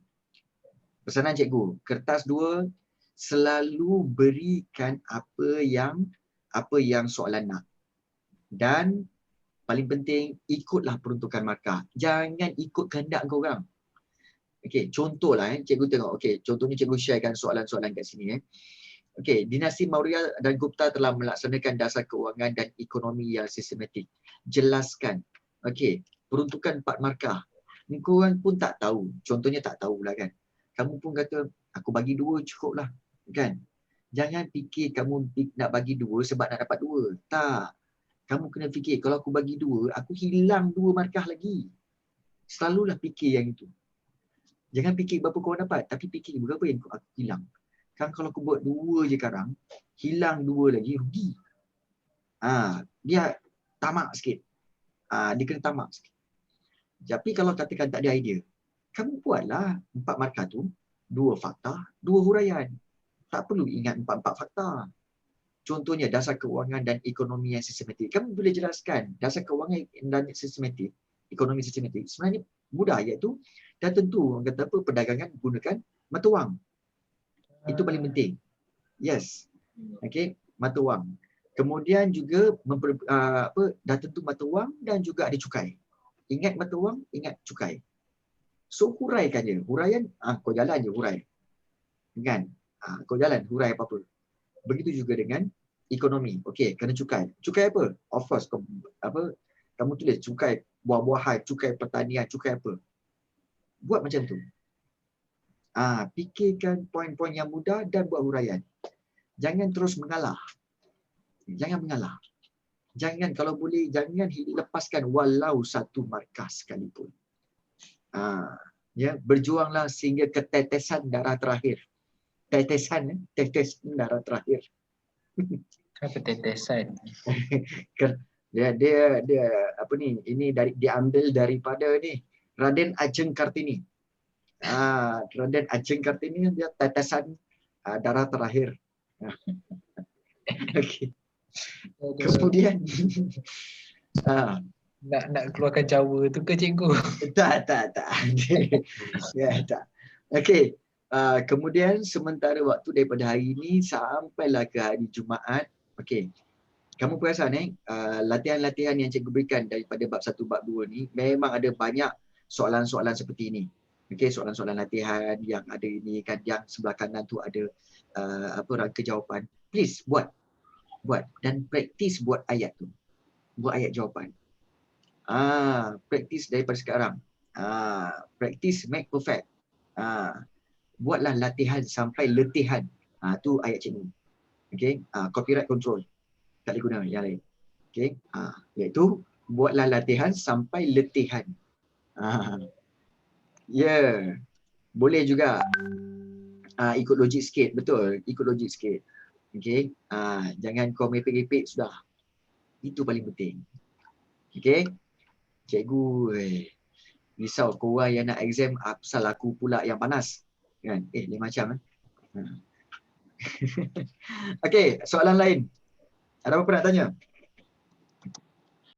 Speaker 1: Pesanan cikgu. Kertas dua, selalu berikan apa yang soalan nak. Dan paling penting, ikutlah peruntukan markah. Jangan ikut kehendak korang. Okey, contohlah cikgu tengok. Okey, contohnya cikgu sharekan soalan-soalan kat sini Okey, dinasti Maurya dan Gupta telah melaksanakan dasar keuangan dan ekonomi yang sistematik. Jelaskan. Okey, peruntukan 4 markah. Korang pun tak tahu. Contohnya tak tahulah kan. Kamu pun kata, aku bagi 2 cukup lah. Kan? Jangan fikir kamu nak bagi 2 sebab nak dapat 2. Tak. Kamu kena fikir, kalau aku bagi 2, aku hilang 2 markah lagi. Selalulah fikir yang itu. Jangan fikir berapa korang dapat, tapi fikir berapa yang aku hilang. Kan kalau aku buat 2 je sekarang, hilang 2 lagi, rugi. Dia tamak sikit. Dia kena tamak sikit. Tapi kalau katakan tak ada idea, kamu buatlah 4 markah tu, 2 fakta, 2 huraian. Tak perlu ingat 4 fakta. Contohnya dasar keuangan dan ekonomi yang sistematik. Kamu boleh jelaskan dasar keuangan dan sistematik, ekonomi sistematik. Sebenarnya mudah, iaitu dah tentu orang kata apa, perdagangan gunakan mata wang. Itu paling penting. Yes. Okey, mata wang. Kemudian juga dah tentu mata wang dan juga ada cukai. Ingat mata wang, ingat cukai. So huraikan je. Huraian, kau jalan je hurai. Kan? Kau jalan hurai apa-apa. Begitu juga dengan ekonomi. Okey, kena cukai. Cukai apa? Of course, kamu tulis cukai buah-buahan, cukai pertanian, cukai apa. Buat macam tu. Fikirkan poin-poin yang mudah dan buat huraian. Jangan terus mengalah. Jangan mengalah. Jangan, kalau boleh, jangan lepaskan walau 1 markah sekalipun. Ya, berjuanglah sehingga ketetesan darah terakhir. Tetesan darah terakhir.
Speaker 3: Apa tetesan?
Speaker 1: Dia apa ni? Ini diambil daripada ni Raden Ajeng Kartini. Raden Ajeng Kartini dia tetesan darah terakhir. Okey. Kemudian
Speaker 3: Nak keluarkan Jawa tu ke cikgu?
Speaker 1: tak. Ya, tak. Okey. Kemudian sementara waktu daripada hari ini sampailah ke hari Jumaat. Okey. Kamu perasan latihan-latihan yang cikgu berikan daripada bab 1, bab 2 ni memang ada banyak soalan-soalan seperti ini. Okey, soalan-soalan latihan yang ada ini kan, yang sebelah kanan tu ada rangka jawapan. Please buat dan praktis buat ayat tu. Buat ayat jawapan. Praktis daripada sekarang. Praktis make perfect. Buatlah latihan sampai letihan. Tu ayat cikgu. Okey, copyright control. Tak boleh guna yang lain. Okey, iaitu buatlah latihan sampai letihan. Ya. Boleh juga ikut logik sikit, betul, ikut logik sikit. Okey, jangan kau mepek-mepek sudah. Itu paling penting. Okey. Cikgu risau korang yang nak exam pasal aku pula yang panas. Kan? Lain macam Okey, soalan lain. Ada apa nak tanya?